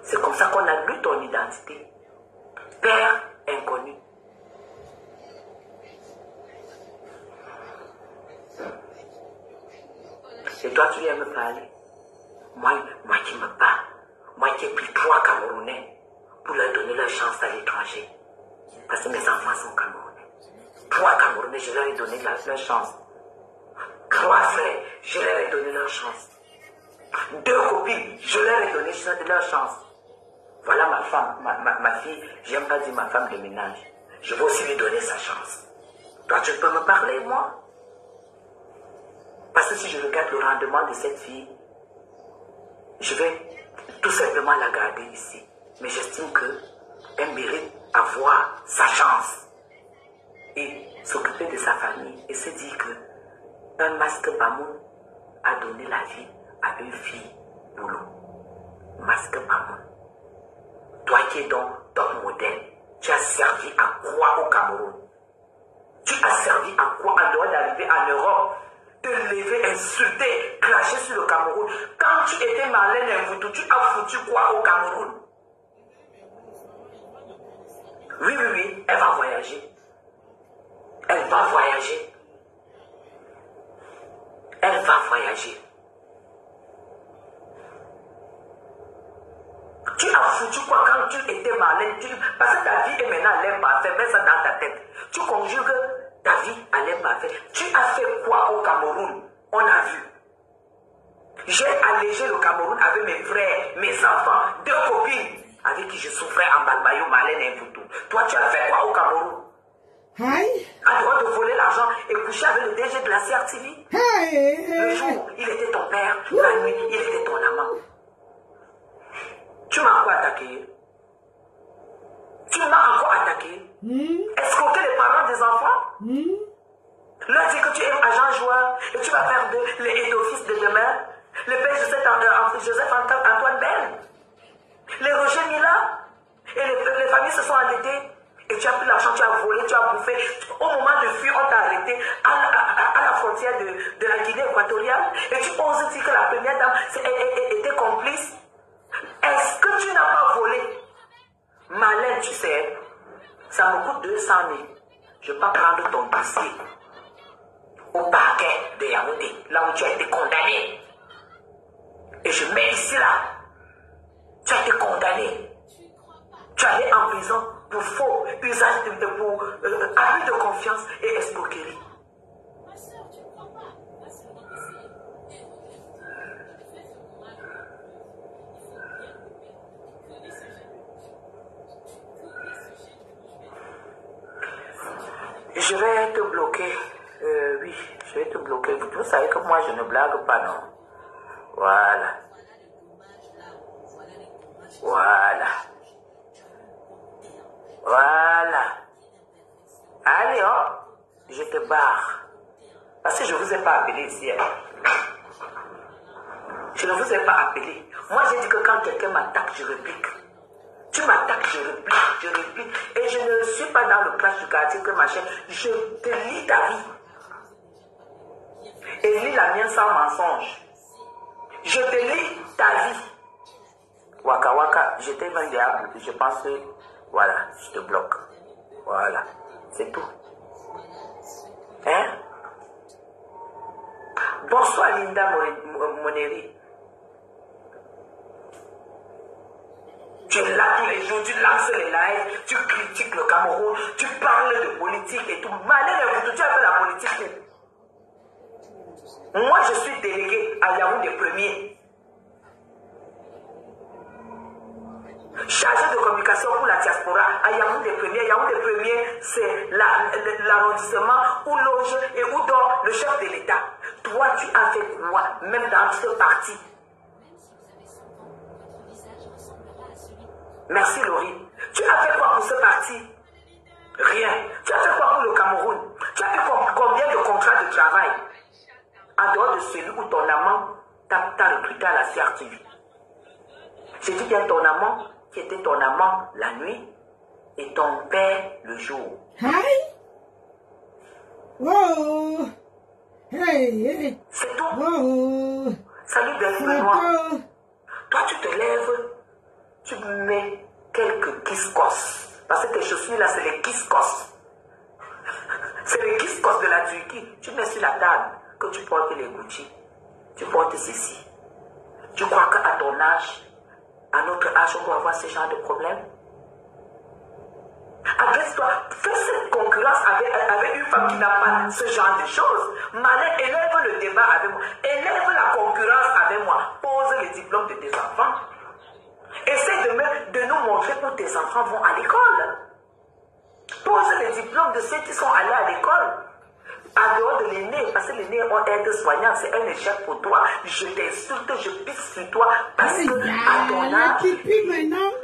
C'est comme ça qu'on a lu ton identité. Père inconnu. Et toi, tu viens me parler. Moi qui me bats. Moi qui ai pris 3 Camerounais pour leur donner leur chance à l'étranger. Parce que mes enfants sont Camerounais. 3 Camerounais, je leur ai donné leur chance. 3 frères, je leur ai donné leur chance. 2 copines, je leur ai donné leur chance. Voilà ma femme, ma fille, j'aime pas dire ma femme de ménage. Je vais aussi lui donner sa chance. Toi, tu peux me parler, moi? Parce que si je regarde le rendement de cette fille, je vais tout simplement la garder ici. Mais j'estime qu'elle mérite avoir sa chance. et s'occuper de sa famille et se dire que un masque Bamoun a donné la vie à une fille boulot. Masque Bamoun. Toi qui es donc top modèle, tu as servi à quoi au Cameroun? Tu as servi à quoi en dehors d'arriver en Europe, te lever, insulter, cracher sur le Cameroun? Quand tu étais Marlène Mvoutou, tu as foutu quoi au Cameroun? Oui, oui, oui, elle va voyager. Elle va voyager. Elle va voyager. Tu as foutu quoi quand tu étais Marlène? Parce que ta vie est maintenant à l'air parfait, mets ça dans ta tête. Tu conjugues ta vie à l'air parfait. Tu as fait quoi au Cameroun? On a vu. J'ai allégé le Cameroun avec mes frères, mes enfants, 2 copines avec qui je souffrais en Balbayo, Marlène et Mvoutou. Toi, tu as fait quoi au Cameroun? Aïe. À droit de voler l'argent et coucher avec le DG de la CRTV. Le jour, il était ton père. La nuit, il était ton amant. Tu m'as encore attaqué. Tu m'as encore attaqué. Escroquer les parents des enfants. Leur dire que tu es agent joueur et tu vas faire les aides d'office de demain. Le père Joseph Antoine Bell. Les Roger Mila. Et les familles se sont endettées. Et tu as pris l'argent, tu as volé, tu as bouffé. Au moment de fuir, on t'a arrêté à la frontière de la Guinée équatoriale. Et tu oses dire que la première dame était complice. Est-ce que tu n'as pas volé? Marlène, tu sais, ça me coûte 200 000. Je vais pas prendre ton dossier au parquet de Yaoundé, là où tu as été condamné. Et je mets ici là. Tu as été condamné. Tu es allé en prison pour faux usage pour abus de confiance et escroquerie. Je vais te bloquer. Oui, je vais te bloquer. Vous savez que moi, je ne blague pas, non? Voilà. Voilà. Voilà. Allez, hop, je te barre. Parce que je ne vous ai pas appelé ici. Je ne vous ai pas appelé. Moi, j'ai dit que quand quelqu'un m'attaque, je réplique. Tu m'attaques, je réplique. Et je ne suis pas dans le clash du quartier que machin. Je te lis ta vie. Et lis la mienne sans mensonge. Je te lis ta vie. Waka waka, je t'ai même déjà bloqué. Je pense que, voilà, je te bloque. Voilà, c'est tout. Hein? Bonsoir Linda Moneri. Tu es là tous les jours, tu lances les lives, tu critiques le Cameroun, tu parles de politique et tout. Malheureusement, tu as fait la politique. Moi, je suis délégué à Yaoundé premier. Chargé de communication pour la diaspora à Yaoundé premier. Yaoundé premier, c'est l'arrondissement où loge et où dort le chef de l'État. Toi, tu as fait quoi, même dans ce parti? Merci Laurie. Tu as fait quoi pour ce parti? Rien. Tu as fait quoi pour le Cameroun? Tu as fait combien de contrats de travail? En dehors de celui où ton amant t'a recruté à la CRTV. J'ai dit bien ton amant qui était ton amant la nuit et ton père le jour. Hi. Wow. Hey. C'est tout. Wow. Salut Delphine. Toi tu te lèves, tu mets quelques kiskos. Parce que tes chaussures là c'est les kiskos. C'est les kiskos de la Turquie. Tu mets sur la table que tu portes les Gucci. Tu portes ceci. Tu crois qu'à ton âge, à notre âge, on doit avoir ce genre de problème? Agresse-toi, fais cette concurrence avec une femme qui n'a pas ce genre de choses. Malin, élève le débat avec moi. Élève la concurrence avec moi. Pose les diplômes de tes enfants. Essaie de nous montrer où tes enfants vont à l'école. Pose les diplômes de ceux qui sont allés à l'école. En dehors de l'aîné, parce que l'aîné en aide-soignante, c'est un échec pour toi. Je t'insulte, je pisse sur toi, parce que à ton âge,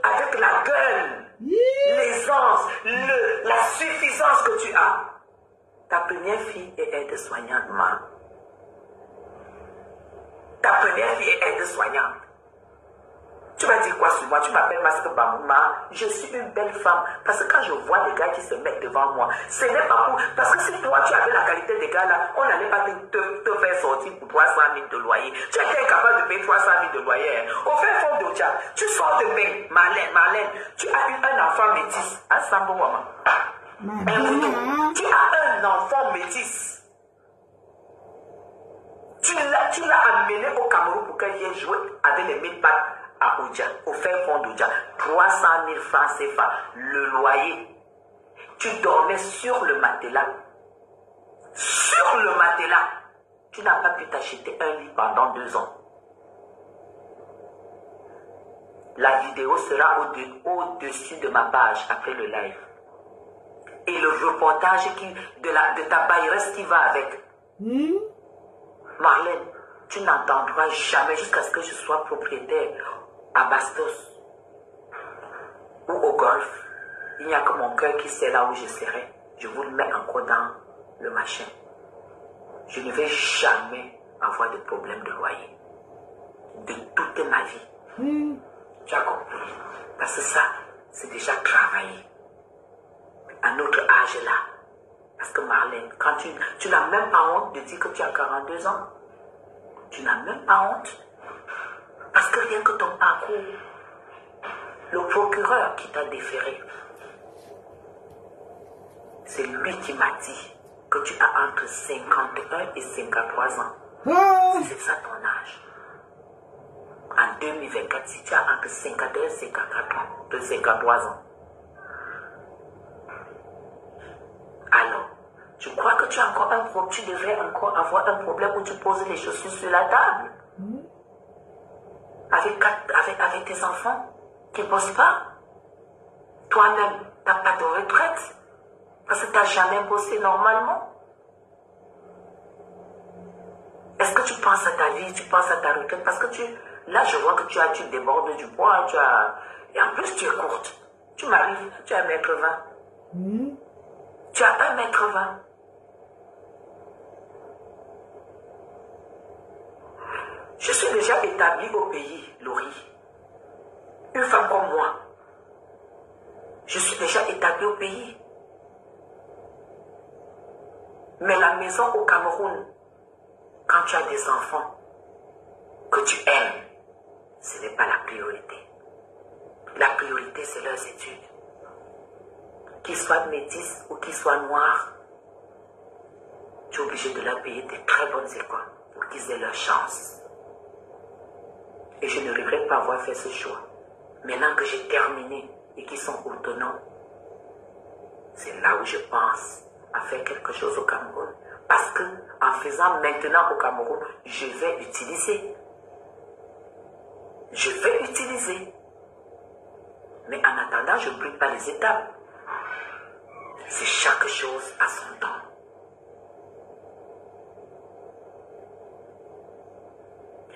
avec la gueule, l'aisance, la suffisance que tu as, Ta première fille est aide-soignante, ma. Ta première fille est aide-soignante. Tu vas dire quoi sur moi? Tu m'appelles Masque Bamouma. Je suis une belle femme. Parce que quand je vois les gars qui se mettent devant moi, ce n'est pas pour... Parce que si toi, tu avais la qualité des gars là, on n'allait pas te faire sortir pour 300 000 de loyer. Tu étais incapable de payer 300 000 de loyer. Hein. Au fait fond de Tchad, tu sors de pain. Marlène, tu as eu un enfant métis. Un Sambo Wama. Tu as un enfant métis. Tu l'as amené au Cameroun pour qu'elle vienne jouer avec les 1000 pattes à Oudja, au fin fond d'Oudja. 300 000 francs CFA, le loyer. Tu dormais sur le matelas. Sur le matelas. Tu n'as pas pu t'acheter un lit pendant 2 ans. La vidéo sera au-dessus de ma page après le live. Et le reportage de ta bailleresse qui va avec. Marlène, tu n'entendras jamais jusqu'à ce que je sois propriétaire à Bastos ou au golf. Il n'y a que mon cœur qui sait là où je serai. Je vous le mets encore dans le machin. Je ne vais jamais avoir de problème de loyer. De toute ma vie. Tu as compris? Parce que ça, c'est déjà travaillé. À notre âge là. Parce que Marlène, quand tu n'as même pas honte de dire que tu as 42 ans. Tu n'as même pas honte. Parce que rien que ton parcours, le procureur qui t'a déféré, c'est lui qui m'a dit que tu as entre 51 et 53 ans. C'est ça ton âge. En 2024, si tu as entre 51 et 53 ans. Alors, je crois que tu as encore un problème, tu devrais encore avoir un problème où tu poses les chaussures sur la table. Avec tes enfants qui ne bossent pas. Toi-même, tu n'as pas de retraite. Parce que tu n'as jamais bossé normalement. Est-ce que tu penses à ta vie, tu penses à ta retraite? Parce que là, je vois que tu débordes du poids, et en plus, tu es courte. Tu m'arrives, tu as 1m20. Tu as 1m20. Je suis déjà établie au pays, Laurie. Une femme comme moi. Je suis déjà établie au pays. Mais la maison au Cameroun, quand tu as des enfants que tu aimes, ce n'est pas la priorité. La priorité, c'est leurs études. Qu'ils soient métis ou qu'ils soient noirs, tu es obligé de leur payer des très bonnes écoles pour qu'ils aient leur chance. Et je ne regrette pas avoir fait ce choix. Maintenant que j'ai terminé et qu'ils sont autonomes, c'est là où je pense à faire quelque chose au Cameroun. Parce que en faisant maintenant au Cameroun, je vais utiliser. Je vais utiliser. Mais en attendant, je ne brûle pas les étapes. C'est chaque chose à son temps.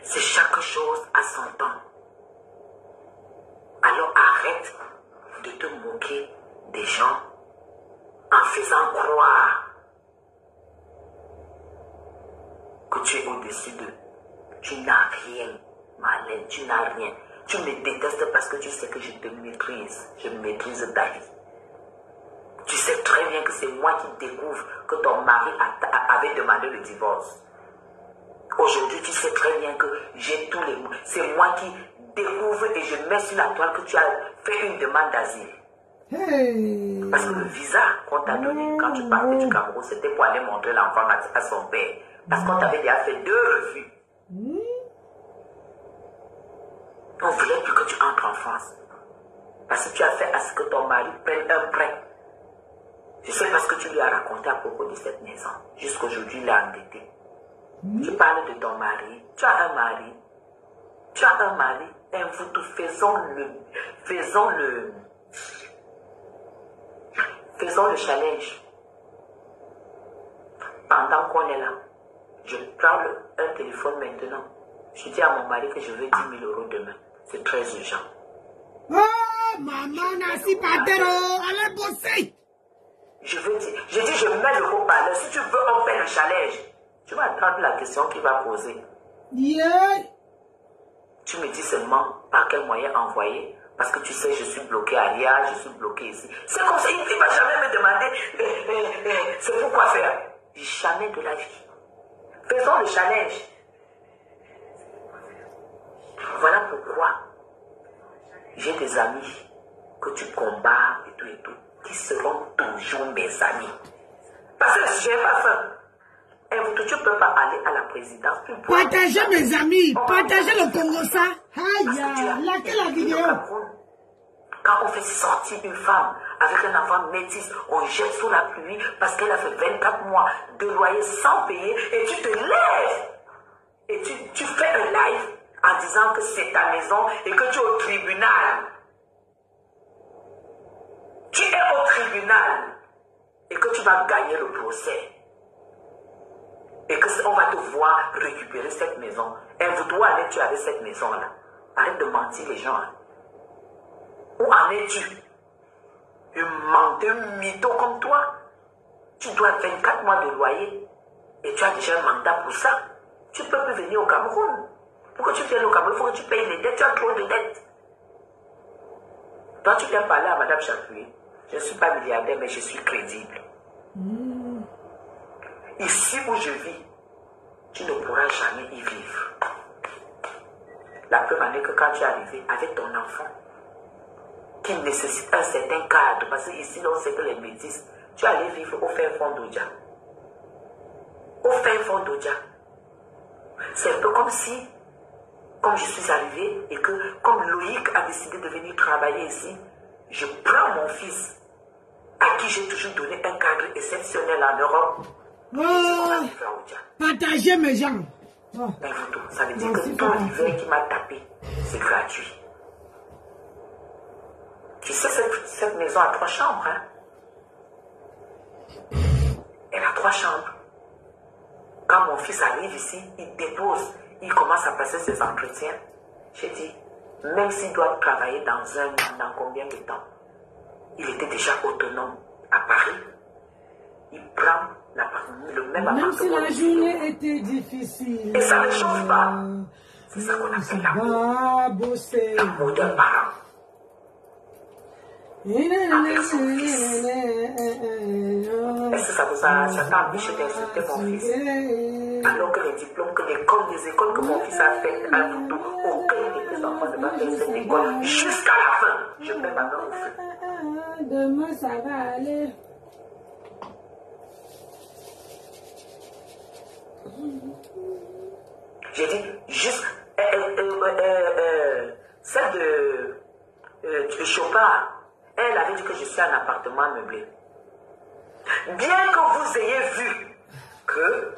C'est chaque chose à son temps. Alors arrête de te moquer des gens en faisant croire que tu es au-dessus d'eux. Tu n'as rien, Marlène, tu n'as rien. Tu me détestes parce que tu sais que je te maîtrise. Je maîtrise ta vie. Tu sais très bien que c'est moi qui découvre que ton mari avait demandé le divorce. Aujourd'hui, tu sais très bien que j'ai tous les mots. C'est moi qui découvre et je mets sur la toile que tu as fait une demande d'asile. Hey. Parce que le visa qu'on t'a donné quand tu partais du Cameroun, c'était pour aller montrer l'enfant à son père. Parce qu'on t'avait déjà fait 2 refus. On voulait plus que tu entres en France. Parce que tu as fait à ce que ton mari prenne un prêt. Je sais pas ce que tu lui as raconté à propos de cette maison. Jusqu'aujourd'hui, il est endetté. Tu parles de ton mari. Tu as un mari. Tu as un mari. Et faisons le challenge. Pendant qu'on est là, je prends un téléphone maintenant. Je dis à mon mari que je veux 10 000 € demain. C'est très urgent. Oh, maman, Nassi Padero, allez bosser. Je dis, je mets mets le haut-parleur. Si tu veux, on fait le challenge. Tu vas attendre la question qu'il va poser. Yeah. Tu me dis seulement par quel moyen envoyer. Parce que tu sais, je suis bloqué à Ria, je suis bloqué ici. C'est comme ça, il ne va jamais me demander c'est pourquoi faire. Jamais de la vie. Faisons le challenge. Voilà pourquoi j'ai des amis que tu combats et tout, qui seront toujours mes amis. Parce que je n'ai pas faim. Et vous, tu ne peux pas aller à la présidence. Partagez mes amis, partagez le Congo ça. Aïe, laquelle la vidéo? Quand on fait sortir une femme avec un enfant métis, on jette sous la pluie parce qu'elle a fait 24 mois de loyer sans payer et tu te lèves et tu fais un live en disant que c'est ta maison et que tu es au tribunal. Tu es au tribunal et que tu vas gagner le procès. Et qu'on va te voir récupérer cette maison. Et vous dois aller tu avec cette maison-là. Arrête de mentir les gens. Où en es-tu? Un menteur, un mytho comme toi. Tu dois 24 mois de loyer. Et tu as déjà un mandat pour ça. Tu ne peux plus venir au Cameroun. Pourquoi tu viens au Cameroun? Il faut que tu payes les dettes. Tu as trop de dettes. Toi, tu viens parler à Madame Chapuis. Je ne suis pas milliardaire, mais je suis crédible. Ici où je vis, tu ne pourras jamais y vivre. La preuve en est que quand tu es arrivé avec ton enfant, qui nécessite un certain cadre, parce qu'ici, on sait que les métis, tu es allé vivre au fin fond d'Odja. Au fin fond d'Odja. C'est un peu comme si, comme je suis arrivé et que, comme Loïc a décidé de venir travailler ici, je prends mon fils, à qui j'ai toujours donné un cadre exceptionnel en Europe. Partagez mes gens. Ça veut dire que tout l'hiver qui m'a tapé, c'est gratuit. Tu sais, cette maison a 3 chambres. Hein? Elle a 3 chambres. Quand mon fils arrive ici, il dépose, il commence à passer ses entretiens. J'ai dit, même s'il doit travailler dans un an, dans combien de temps? Il était déjà autonome à Paris. Il prend le même appartement. Même si la journée était difficile. Et ça ne change pas. C'est ça qu'on appelle l'amour d'un parent. Est-ce que ça t'a empêché d'insulter mon fils? Alors que les diplômes, que les écoles que mon fils a faites, aucun de mes enfants ne va faire cette école jusqu'à la fin. Je mets ma main au feu. Demain, ça va aller. J'ai dit, juste celle de Chopin, elle avait dit que je suis un appartement meublé. Bien que vous ayez vu que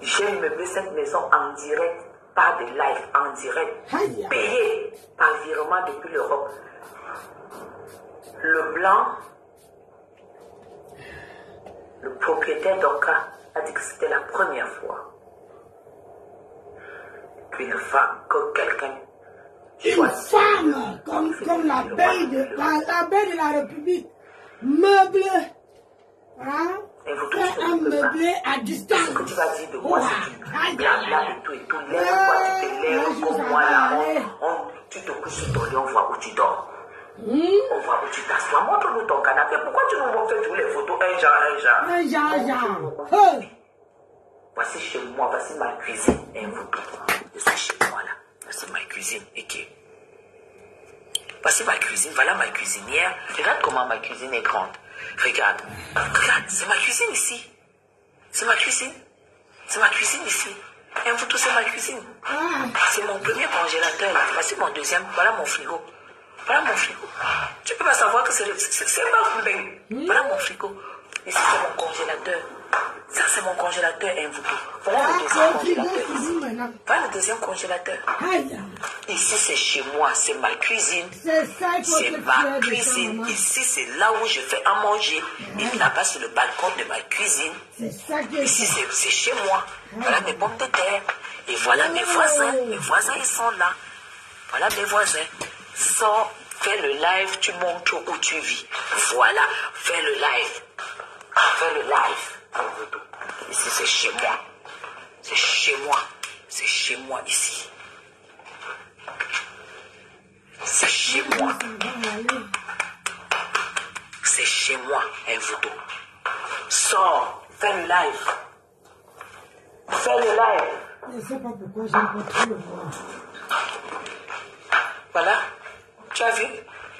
j'ai meublé cette maison en direct, par des lives en direct, payé par virement depuis l'Europe. Le blanc, le propriétaire d'Oka, a dit que c'était la première fois qu'une femme, que quelqu'un... Une femme, comme l'abeille de la République, meublé, hein, fait un meublé à distance. Ce que tu vas dire de moi, c'est du blabla et tout, lève-toi, tu te lèves comme moi là, tu te couches sur ton lit, on voit où tu dors. On voit où tu t'assois. Montre-nous ton canapé. Pourquoi tu nous montres toutes les photos un genre? Voici chez moi, voici ma cuisine. Je suis chez moi là. Voici ma cuisine. Voici ma cuisine. Voilà ma cuisinière. Regarde comment ma cuisine est grande. Regarde, c'est ma cuisine ici. C'est ma cuisine. C'est ma cuisine ici. Et vous tous, c'est ma cuisine. C'est mon premier congélateur là. Voici mon deuxième. Voilà mon frigo. Voilà mon frigo. Tu peux pas savoir que c'est ma frigo. Voilà mon frigo. Ici, c'est mon congélateur. Ça, c'est mon congélateur. Voilà le deuxième congélateur. Voilà le deuxième congélateur. Ici, c'est chez moi. C'est ma cuisine. C'est ma cuisine. Ici, c'est là où je fais à manger. Et là-bas, c'est le balcon de ma cuisine. Ici, c'est chez moi. Voilà mes pommes de terre. Et voilà mes voisins. Mes voisins, ils sont là. Voilà mes voisins. Sors, fais le live, tu montres où tu vis. Voilà, fais le live. Sors, fais le live. Fais le live. Je ne sais pas pourquoi j'aime pas trop le voir. Voilà. Tu as vu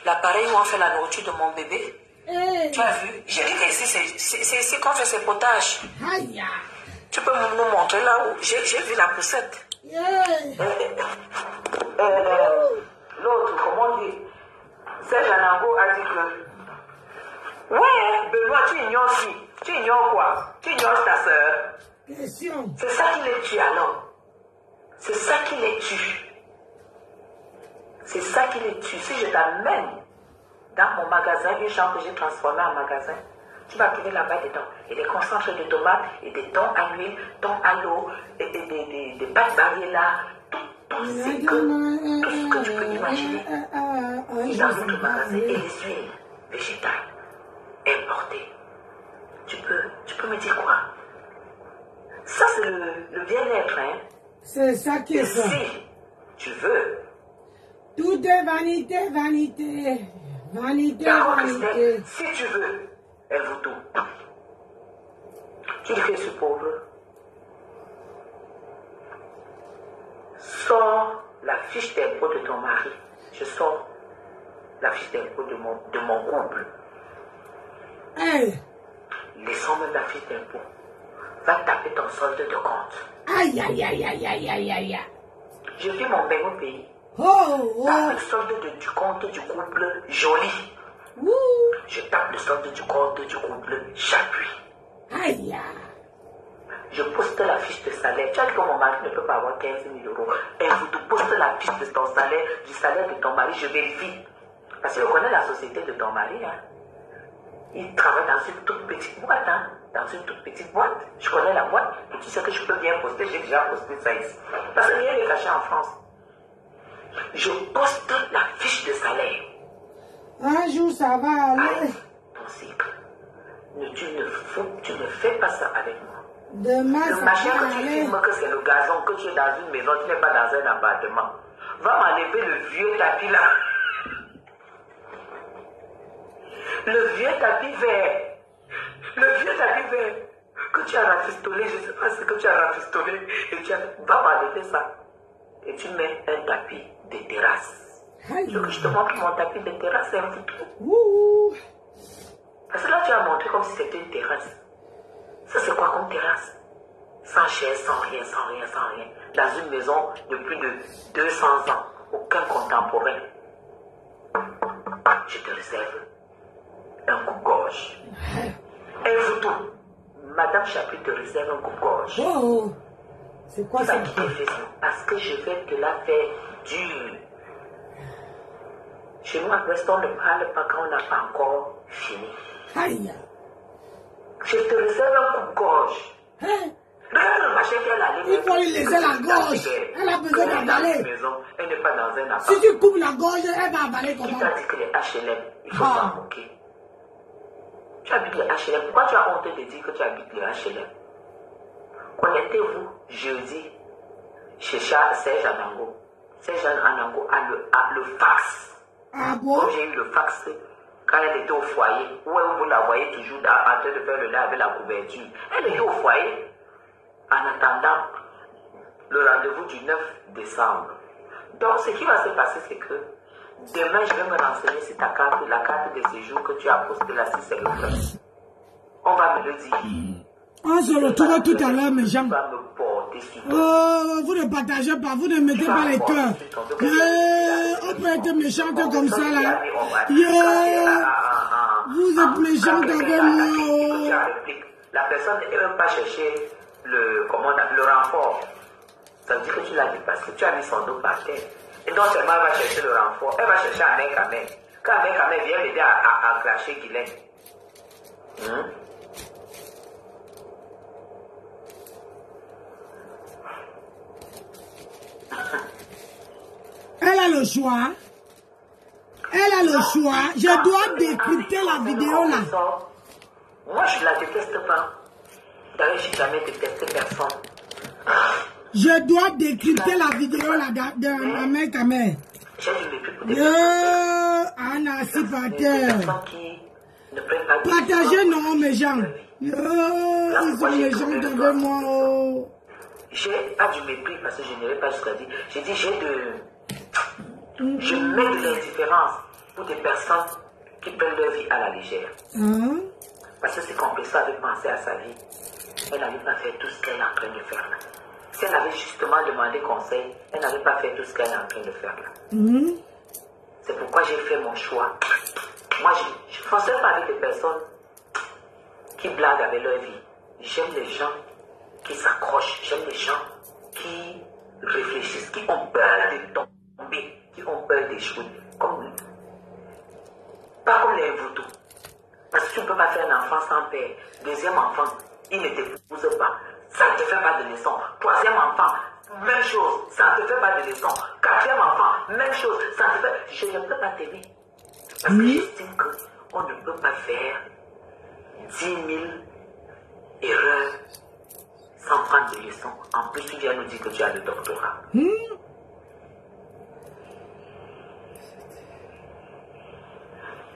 l'appareil où on fait la nourriture de mon bébé? Hey. Tu as vu? J'ai dit que c'est ici qu'on fait ses potages. Aïe. Tu peux nous montrer là où j'ai vu la poussette. Yeah. L'autre, comment on dit? Serge Anango a dit que... Ouais, Benoît, tu ignores qui? Tu ignores quoi? Tu ignores ta soeur? Question. C'est ça qui les tue alors. C'est ça qui les tue. C'est ça qui les tue. Si je t'amène dans mon magasin, une chambre que j'ai transformée en magasin, tu vas trouver là-bas dedans. Et des concentrés de tomates, et des thons à l'huile, thons à l'eau, et des pâtes variées là. Tout ce que tu peux imaginer. Dans notre magasin. Et les huiles végétales importées. Tu peux me dire quoi? Ça, c'est le bien-être, hein? C'est ça qui est ça. Si tu veux. Tout est vanité, vanité. Vanité, vanité. Si tu veux, elle vaut tout. Tu dis que je suis pauvre. Sors la fiche d'impôt de ton mari. Je sors la fiche d'impôt de mon couple. Hey. Laissons même la fiche d'impôt. Va taper ton solde de compte. Aïe, aïe, aïe, aïe, aïe, aïe, aïe. Je vis mon bain au pays. Tape le solde du compte du couple joli. Ouh. Je tape le solde du compte du couple j'appuie. Aïe. Je poste la fiche de salaire. Tu as dit que mon mari ne peut pas avoir 15 000 euros. Et vous te poste la fiche de ton salaire, du salaire de ton mari, je vérifie. Parce que je connais la société de ton mari. Hein. Il travaille dans une toute petite boîte. Hein. Dans une toute petite boîte. Je connais la boîte. Et tu sais que je peux bien poster. J'ai déjà posté ça ici. Parce que rien n'est caché en France. Je poste la fiche de salaire. Un jour, ça va aller. Ton cycle. Tu ne fais pas ça avec moi. Demain, le ça machin va que tu aller. filmes que c'est le gazon, que tu es dans une maison, tu n'es pas dans un appartement. Va m'enlever le vieux tapis là. Le vieux tapis vert. Le vieux tapis vert. Que tu as rafistolé, je ne sais pas ce que tu as rafistolé. Et tu as... Va m'enlever ça. Et tu mets un tapis de terrasse. Aïe. Je veux que je te montre mon tapis de terrasse, c'est un foutu. Ouh. Parce que là, tu as montré comme si c'était une terrasse. Ça, c'est quoi comme terrasse? Sans chaise, sans rien, sans rien, sans rien. Dans une maison de plus de 200 ans. Aucun contemporain. Je te réserve un coupe-gorge. Un photo. Madame Chapuis te réserve un coupe-gorge. Oh. C'est quoi ça? Qui te fait ça? Parce que je vais te la faire dure. Chez nous, à Brest, on ne parle pas quand on n'a pas encore fini. Aïe. Je te réserve un coupe-gorge. Hein? Regarde le machin qu'elle a. Il faut lui laisser la gorge. Elle a besoin d'avaler. Elle n'est pas dans un appart. Si tu coupes la gorge, elle va avaler Qui comment? t'a dit que les HLM, il faut s'en moquer? Tu habites les HLM. Pourquoi tu as honte de dire que tu habites les HLM? Connectez-vous jeudi chez Serge Anango. Serge Anango a le fax. Ah bon? Comme j'ai eu le fax quand elle était au foyer, où vous la voyez toujours en train de faire le lait avec la couverture. Elle était au foyer en attendant le rendez-vous du 9 décembre. Donc, ce qui va se passer, c'est que demain, je vais me renseigner sur ta carte, la carte de séjour que tu as postée là, si c'est le cas. On va me le dire. On se retrouve tout à l'heure, mes gens. Tu vas me porter sur ton... Oh, vous ne partagez pas, vous ne mettez pas les cœurs. On peut être méchante comme ça, là. Vous êtes méchante avec moi. La personne ne veut pas chercher le renfort. Ça veut dire que tu l'as dépassé. Tu as mis son dos par terre. Et donc, seulement, elle va chercher le renfort. Elle va chercher un mec à main. Quand un mec à main vient m'aider à clasher Guylaine. Elle a le choix. Elle a le choix. Je dois décrypter la vidéo là. Moi, je ne la déteste pas. D'ailleurs, je n'ai jamais détesté personne. Je dois décrypter la vidéo là de mec à mère. J'ai du mépris pour des personnes. Anna, c'est par terre. Des personnes qui ne prennent pas de Partagez non, mes gens. Là, Ils sont les gens devant moi. Oh. J'ai pas du mépris parce que je n'irai pas jusqu'à dire. J'ai dit, je mets de l'indifférence pour des personnes qui prennent leur vie à la légère. Parce que c'est compliqué avec penser à sa vie. Elle n'avait pas fait tout ce qu'elle est en train de faire là. Si elle avait justement demandé conseil, elle n'avait pas fait tout ce qu'elle est en train de faire là. C'est pourquoi j'ai fait mon choix. Moi, je ne fonctionne pas avec des personnes qui blaguent avec leur vie. J'aime les gens qui s'accrochent. J'aime les gens qui réfléchissent, qui ont peur de tomber, qui ont peur d'échouer. Pas comme les voodoo. Parce que tu ne peux pas faire un enfant sans père. Deuxième enfant, il ne t'épouse pas. Ça ne te fait pas de leçon. Troisième enfant, même chose. Ça ne te fait pas de leçon. Quatrième enfant, même chose. Ça ne te fait... Je ne peux pas t'aimer. Parce que j'estime qu'on ne peut pas faire 10 000 erreurs sans prendre de leçons. En plus, tu viens nous dire que tu as le doctorat.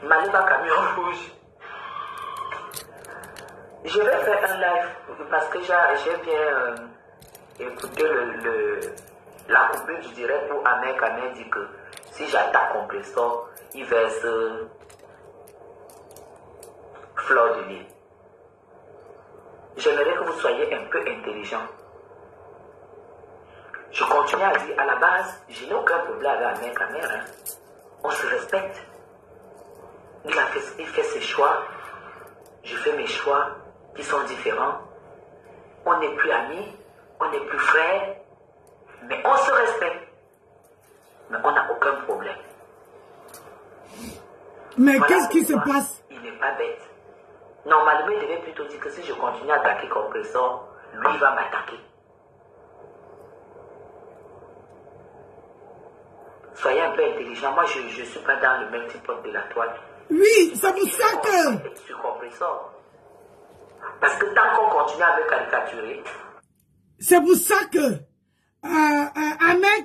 Maliba Camion Rouge. Je vais faire un live parce que j'ai bien écouté la coupure du direct où Ahmed dit que si j'attaque compresseur, il verse fleur de lait. J'aimerais que vous soyez un peu intelligent. Je continue à dire, à la base, je n'ai aucun problème avec Ahmed. Hein. On se respecte. Il fait ses choix. Je fais mes choix qui sont différents. On n'est plus amis, on n'est plus frères, mais on se respecte. Mais on n'a aucun problème. Mais voilà, qu'est-ce qui se passe? Il n'est pas bête. Normalement, il devait plutôt dire que si je continue à attaquer compresseur, lui, il va m'attaquer. Soyez un peu intelligent. Moi, je ne suis pas dans le même type de la toile. Oui, c'est pour ça que... Sur compresseur. Parce que tant qu'on continue à me caricaturer... C'est pour ça que Ahmed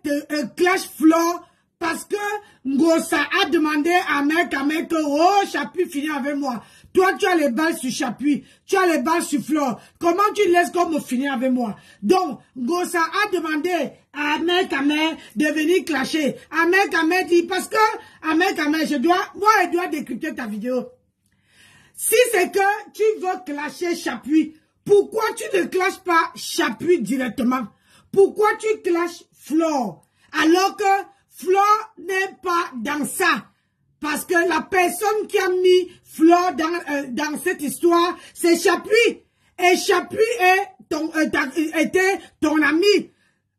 te clash Flo parce que Ngosa a demandé à Ahmed que oh, Chapuis finit avec moi. Toi, tu as les balles sur Chapuis, tu as les balles sur Flo. Comment tu laisses comme finir avec moi? Donc, Ngosa a demandé à Ahmed de venir clasher. Ahmed dit, parce que Ahmed, je dois décrypter ta vidéo. Si c'est que tu veux clasher Chapuis, pourquoi tu ne clashes pas Chapuis directement? Pourquoi tu clashes Flo? Alors que Flo n'est pas dans ça. Parce que la personne qui a mis Flo dans cette histoire, c'est Chapuis. Et Chapuis était ton ami.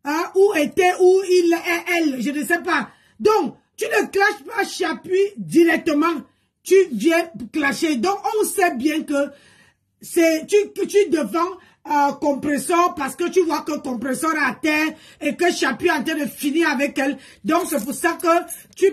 Hein, où il est elle, je ne sais pas. Donc, tu ne clashes pas Chapuis directement. Tu viens clasher. Donc, on sait bien que tu défends compresseur parce que tu vois que compresseur est à terre et que Chapuis est en train de finir avec elle. Donc, c'est pour ça que c'est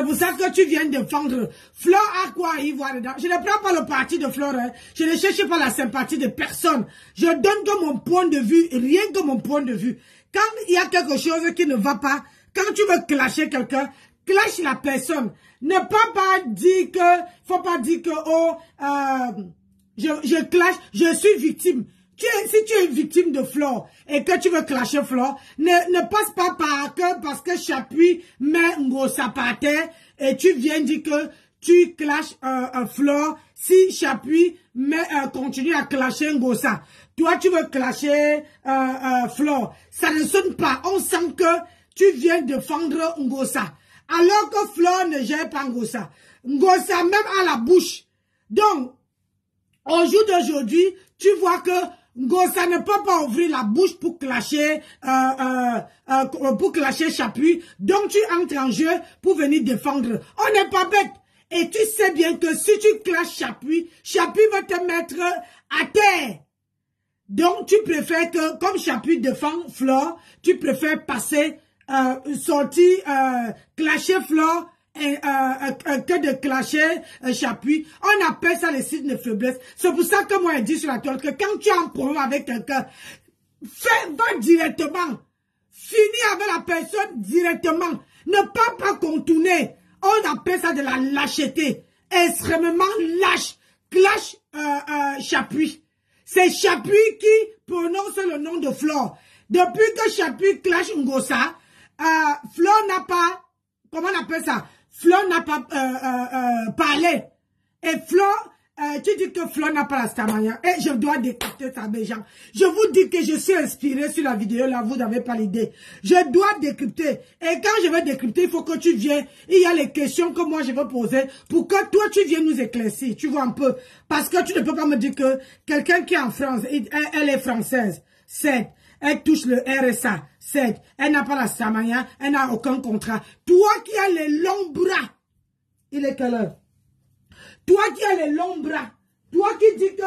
pour ça que tu viens défendre. Fleur a quoi à y voir dedans? Je ne prends pas le parti de Fleur. Hein. Je ne cherche pas la sympathie de personne. Je donne que mon point de vue, rien que mon point de vue. Quand il y a quelque chose qui ne va pas, quand tu veux clasher quelqu'un, clash la personne. Ne pas dire que, faut pas dire que, oh, je clash, je suis victime. Si tu es victime de Flore et que tu veux clasher Flore, ne passe pas parce que Chapuis met Ngosa par terre et tu viens dire que tu clashes Flore si Chapuis continue à clasher Ngosa. Toi, tu veux clasher Flore. Ça ne sonne pas. On sent que tu viens défendre Ngosa. Alors que Flore ne gère pas Ngosa. Ngosa même à la bouche. Donc, au jour d'aujourd'hui, tu vois que Ngosa ne peut pas ouvrir la bouche pour clasher Chapuis. Donc tu entres en jeu pour venir défendre. On n'est pas bête. Et tu sais bien que si tu clashes Chapuis, Chapuis va te mettre à terre. Donc tu préfères que, comme Chapuis défend Flore, tu préfères passer, sortir, clasher Flore, que de clasher Chapuis. On appelle ça les signes de faiblesse. C'est pour ça que moi je dis sur la toile que quand tu as un problème avec quelqu'un, va directement. Finis avec la personne directement. Ne pas contourner. On appelle ça de la lâcheté. extrêmement lâche. Clash Chapuis. C'est Chapuis qui prononce le nom de Flore. Depuis que Chapuis clash Ngosa, Flore n'a pas, comment on appelle ça? Flore n'a pas parlé. Et Flore, tu dis que Flore n'a pas la stamania. Et je dois décrypter ça, mes gens. Je vous dis que je suis inspiré sur la vidéo, là, vous n'avez pas l'idée. Je dois décrypter. Et quand je vais décrypter, il faut que tu viennes. Il y a les questions que moi je vais poser pour que toi, tu viennes nous éclaircir. Tu vois un peu. Parce que tu ne peux pas me dire que quelqu'un qui est en France, elle est française. 7. Elle touche le RSA. 7. Elle n'a pas la stamania. Elle n'a aucun contrat. Toi qui as les longs bras. Il est quelle heure? Toi qui as les longs bras, toi qui dis que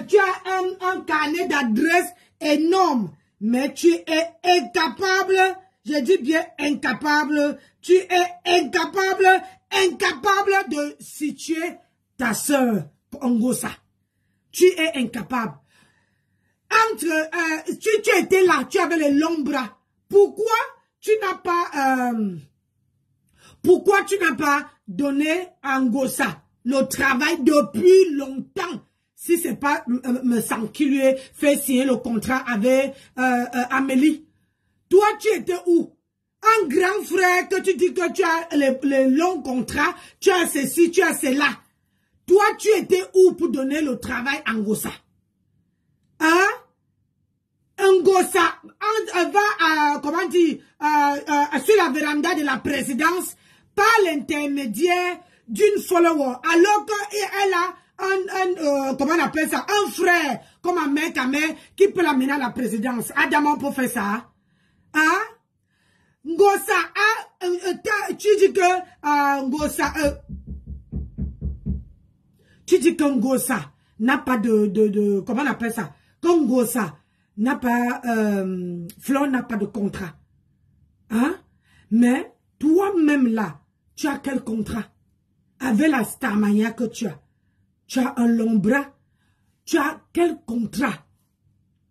tu as un carnet d'adresse énorme, mais tu es incapable, je dis bien incapable, tu es incapable de situer ta soeur Ngosa. Tu es incapable. Tu étais là, tu avais les longs bras. Pourquoi tu n'as pas donné à Ngosa le travail depuis longtemps, si c'est pas me semble qui lui ait fait signer le contrat avec Amélie. Toi, tu étais où? Un grand frère que tu dis que tu as les longs contrats, tu as ceci, tu as cela. Toi, tu étais où pour donner le travail à Ngosa? Hein? Ngosa va, comment dire, sur la véranda de la présidence par l'intermédiaire d'une follower, alors qu'elle a comment on appelle ça, un frère comme Ahmed Kamel qui peut l'amener à la présidence. Adamant pour faire ça. Hein? Ngosa tu dis que Ngosa tu dis que Ngosa n'a pas de comment on appelle ça, que Ngosa n'a pas Flore n'a pas de contrat. Hein? Mais toi-même là, tu as quel contrat? Avec la starmania que tu as un long bras, tu as quel contrat?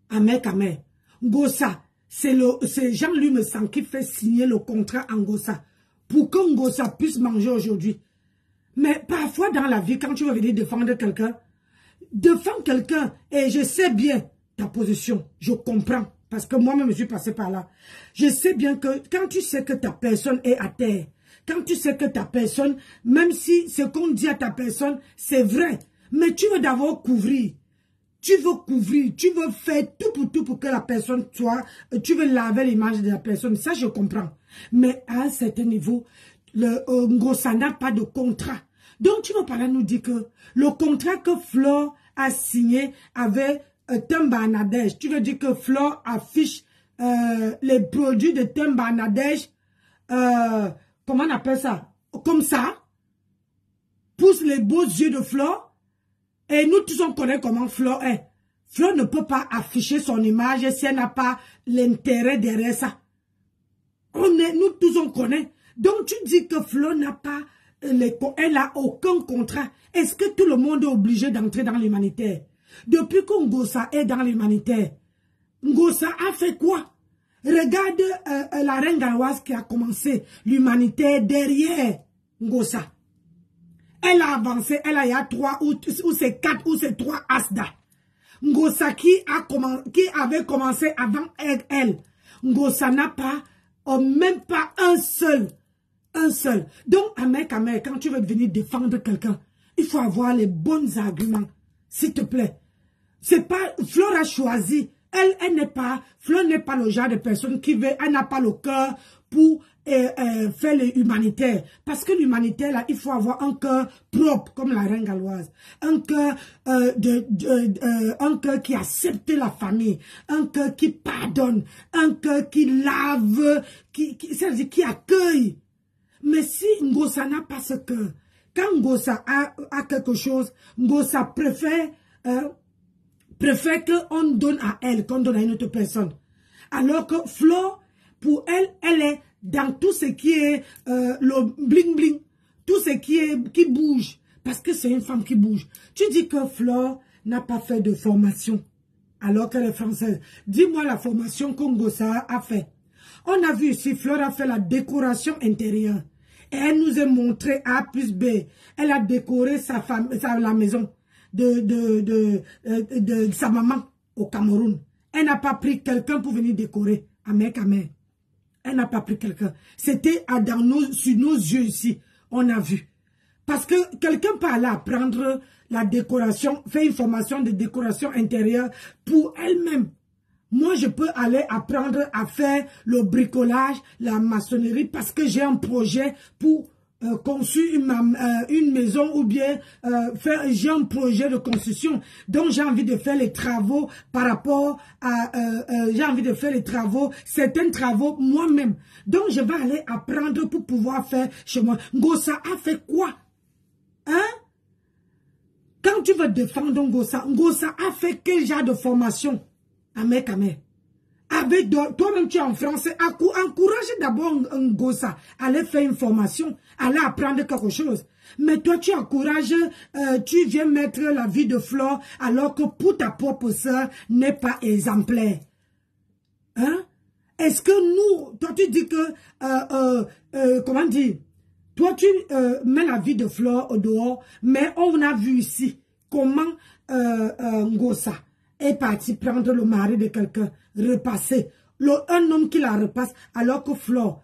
Ahmed Kamel. Ngosa, c'est Jean-Louis Messan qui fait signer le contrat à Ngosa pour que Ngosa puisse manger aujourd'hui. Mais parfois dans la vie, quand tu veux venir défendre quelqu'un, défends quelqu'un, et je sais bien ta position, je comprends, parce que moi-même je suis passé par là. Je sais bien que quand tu sais que ta personne est à terre, quand tu sais que ta personne, même si ce qu'on dit à ta personne, c'est vrai, mais tu veux d'abord couvrir. Tu veux couvrir, tu veux faire tout pour que la personne soit, tu veux laver l'image de la personne, ça je comprends. Mais à un certain niveau, le Ngosa n'a pas de contrat. Donc tu vas pas là nous dire que le contrat que Flore a signé avec Temba Nadège, tu veux dire que Flore affiche les produits de Temba Nadège, comment on appelle ça? Comme ça, pousse les beaux yeux de Flore. Et nous tous on connaît comment Flore est. Flore ne peut pas afficher son image si elle n'a pas l'intérêt derrière ça. Nous tous on connaît. Donc tu dis que Flore n'a pas, elle n'a aucun contrat. Est-ce que tout le monde est obligé d'entrer dans l'humanitaire? Depuis que Ngosa est dans l'humanitaire, Ngosa a fait quoi? Regarde la reine galloise qui a commencé l'humanitaire derrière Ngosa. Elle a avancé, elle a il y a 3 ou c'est 4 ou c'est 3 Asda. Ngosa qui avait commencé avant elle. Ngosa n'a pas, même pas un seul. Donc, Ahmed Kamel, quand tu veux venir défendre quelqu'un, il faut avoir les bons arguments, s'il te plaît. C'est pas, Flore a choisi. Flore n'est pas le genre de personne qui veut, elle n'a pas le cœur pour faire l'humanitaire. Parce que l'humanitaire, là, il faut avoir un cœur propre, comme la reine galloise. Un cœur qui accepte la famille. Un cœur qui pardonne. Un cœur qui lave, c'est-à-dire qui accueille. Mais si Ngosa n'a pas ce cœur, quand Ngosa a quelque chose, Ngosa préfère qu'on donne à elle, qu'on donne à une autre personne. Alors que Flore, pour elle, elle est dans tout ce qui est le bling-bling, tout ce qui bouge, parce que c'est une femme qui bouge. Tu dis que Flore n'a pas fait de formation, alors qu'elle est française. Dis-moi la formation que Ngosa a fait. On a vu ici, Flore a fait la décoration intérieure. Et elle nous a montré A plus B. Elle a décoré la maison de sa maman au Cameroun. Elle n'a pas pris quelqu'un pour venir décorer. Amen. Elle n'a pas pris quelqu'un. C'était sur nos yeux ici. On a vu. Parce que quelqu'un peut aller apprendre la décoration, faire une formation de décoration intérieure pour elle-même. Moi, je peux aller apprendre à faire le bricolage, la maçonnerie, parce que j'ai un projet pour construire une maison ou bien j'ai un projet de construction. Donc, j'ai envie de faire les travaux par rapport à... j'ai envie de faire les travaux, certains travaux moi-même. Donc, je vais aller apprendre pour pouvoir faire chez moi. Ngosa a fait quoi? Hein? Quand tu veux défendre Ngosa, Ngosa a fait quel genre de formation? Amen. Avec toi-même, tu es en français, encourage d'abord Ngosa à aller faire une formation, à aller apprendre quelque chose. Mais toi, tu encourages, tu viens mettre la vie de Flore, alors que pour ta propre sœur n'est pas exemplaire. Hein? Est-ce que nous, toi tu dis que, comment dire, toi tu mets la vie de Flore au dehors, mais on a vu ici comment Ngosa est parti prendre le mari de quelqu'un, repasser. Un homme qui la repasse, alors que Flore,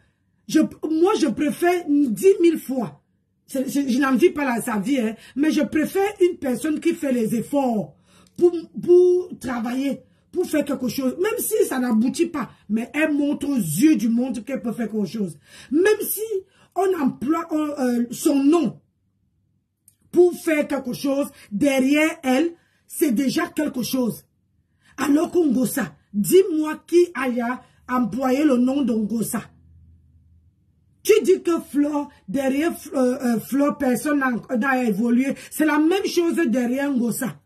moi je préfère 10 000 fois, je n'envie pas sa vie, hein, mais je préfère une personne qui fait les efforts pour travailler, pour faire quelque chose, même si ça n'aboutit pas, mais elle montre aux yeux du monde qu'elle peut faire quelque chose. Même si on emploie son nom pour faire quelque chose, derrière elle, c'est déjà quelque chose. Alors qu'Ngosa, dis-moi qui a employé le nom d'Ngosa. Tu dis que Flore, derrière Flore, personne n'a évolué. C'est la même chose derrière Ngosa.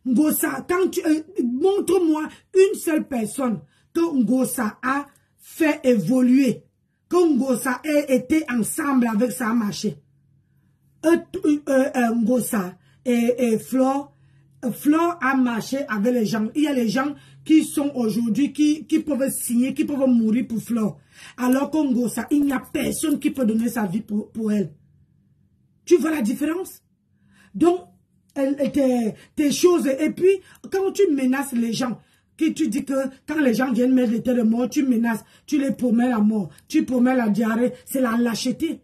Ngosa, quand tu montre-moi une seule personne que Ngosa a fait évoluer, que Ngosa ait été ensemble avec sa marché. Ngosa et Flore, Flore a marché avec les gens. Il y a les gens qui sont aujourd'hui, qui peuvent signer, qui peuvent mourir pour Flore. Alors qu'en Ngosa, il n'y a personne qui peut donner sa vie pour elle. Tu vois la différence? Donc, tes choses. Et puis, quand tu menaces les gens, que tu dis que quand les gens viennent mettre l'état de mort, tu menaces, tu les promets la mort, tu promets la diarrhée, c'est la lâcheté.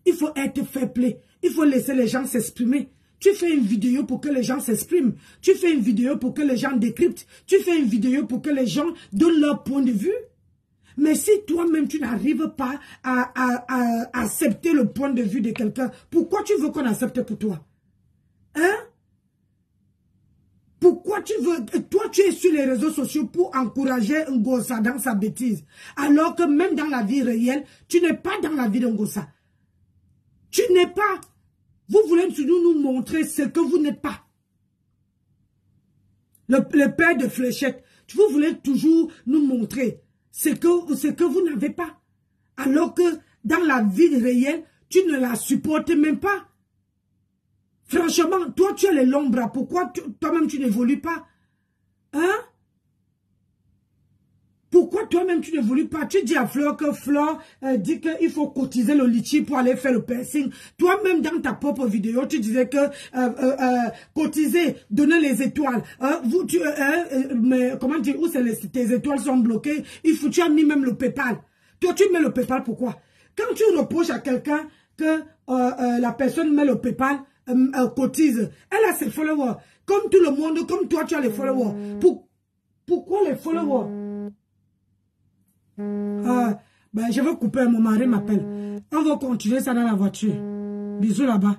Il faut être fair play. Il faut laisser les gens s'exprimer. Tu fais une vidéo pour que les gens s'expriment. Tu fais une vidéo pour que les gens décryptent. Tu fais une vidéo pour que les gens donnent leur point de vue. Mais si toi-même, tu n'arrives pas à accepter le point de vue de quelqu'un, pourquoi tu veux qu'on accepte pour toi? Hein? Pourquoi tu veux... Toi, tu es sur les réseaux sociaux pour encourager Ngosa dans sa bêtise. Alors que même dans la vie réelle, tu n'es pas dans la vie de Ngosa. Tu n'es pas... Vous voulez nous montrer ce que vous n'êtes pas. Le père de Fléchette, vous voulez toujours nous montrer ce que vous n'avez pas. Alors que dans la vie réelle, tu ne la supportes même pas. Franchement, toi tu as les longs bras. Pourquoi toi-même tu n'évolues pas? Hein? Pourquoi toi-même tu n'évolues pas? Tu dis à Flore que Flore dit qu'il faut cotiser le litchi pour aller faire le piercing. Toi-même dans ta propre vidéo, tu disais que cotiser, donner les étoiles. Mais comment dire, où tes étoiles sont bloquées? Tu as mis même le PayPal. Toi tu mets le PayPal pourquoi? Quand tu reproches à quelqu'un que la personne met le PayPal, cotise, elle a ses followers. Comme tout le monde, comme toi tu as les followers. Pourquoi les followers? Je veux couper, mon mari m'appelle. On va continuer ça dans la voiture. Bisous là-bas.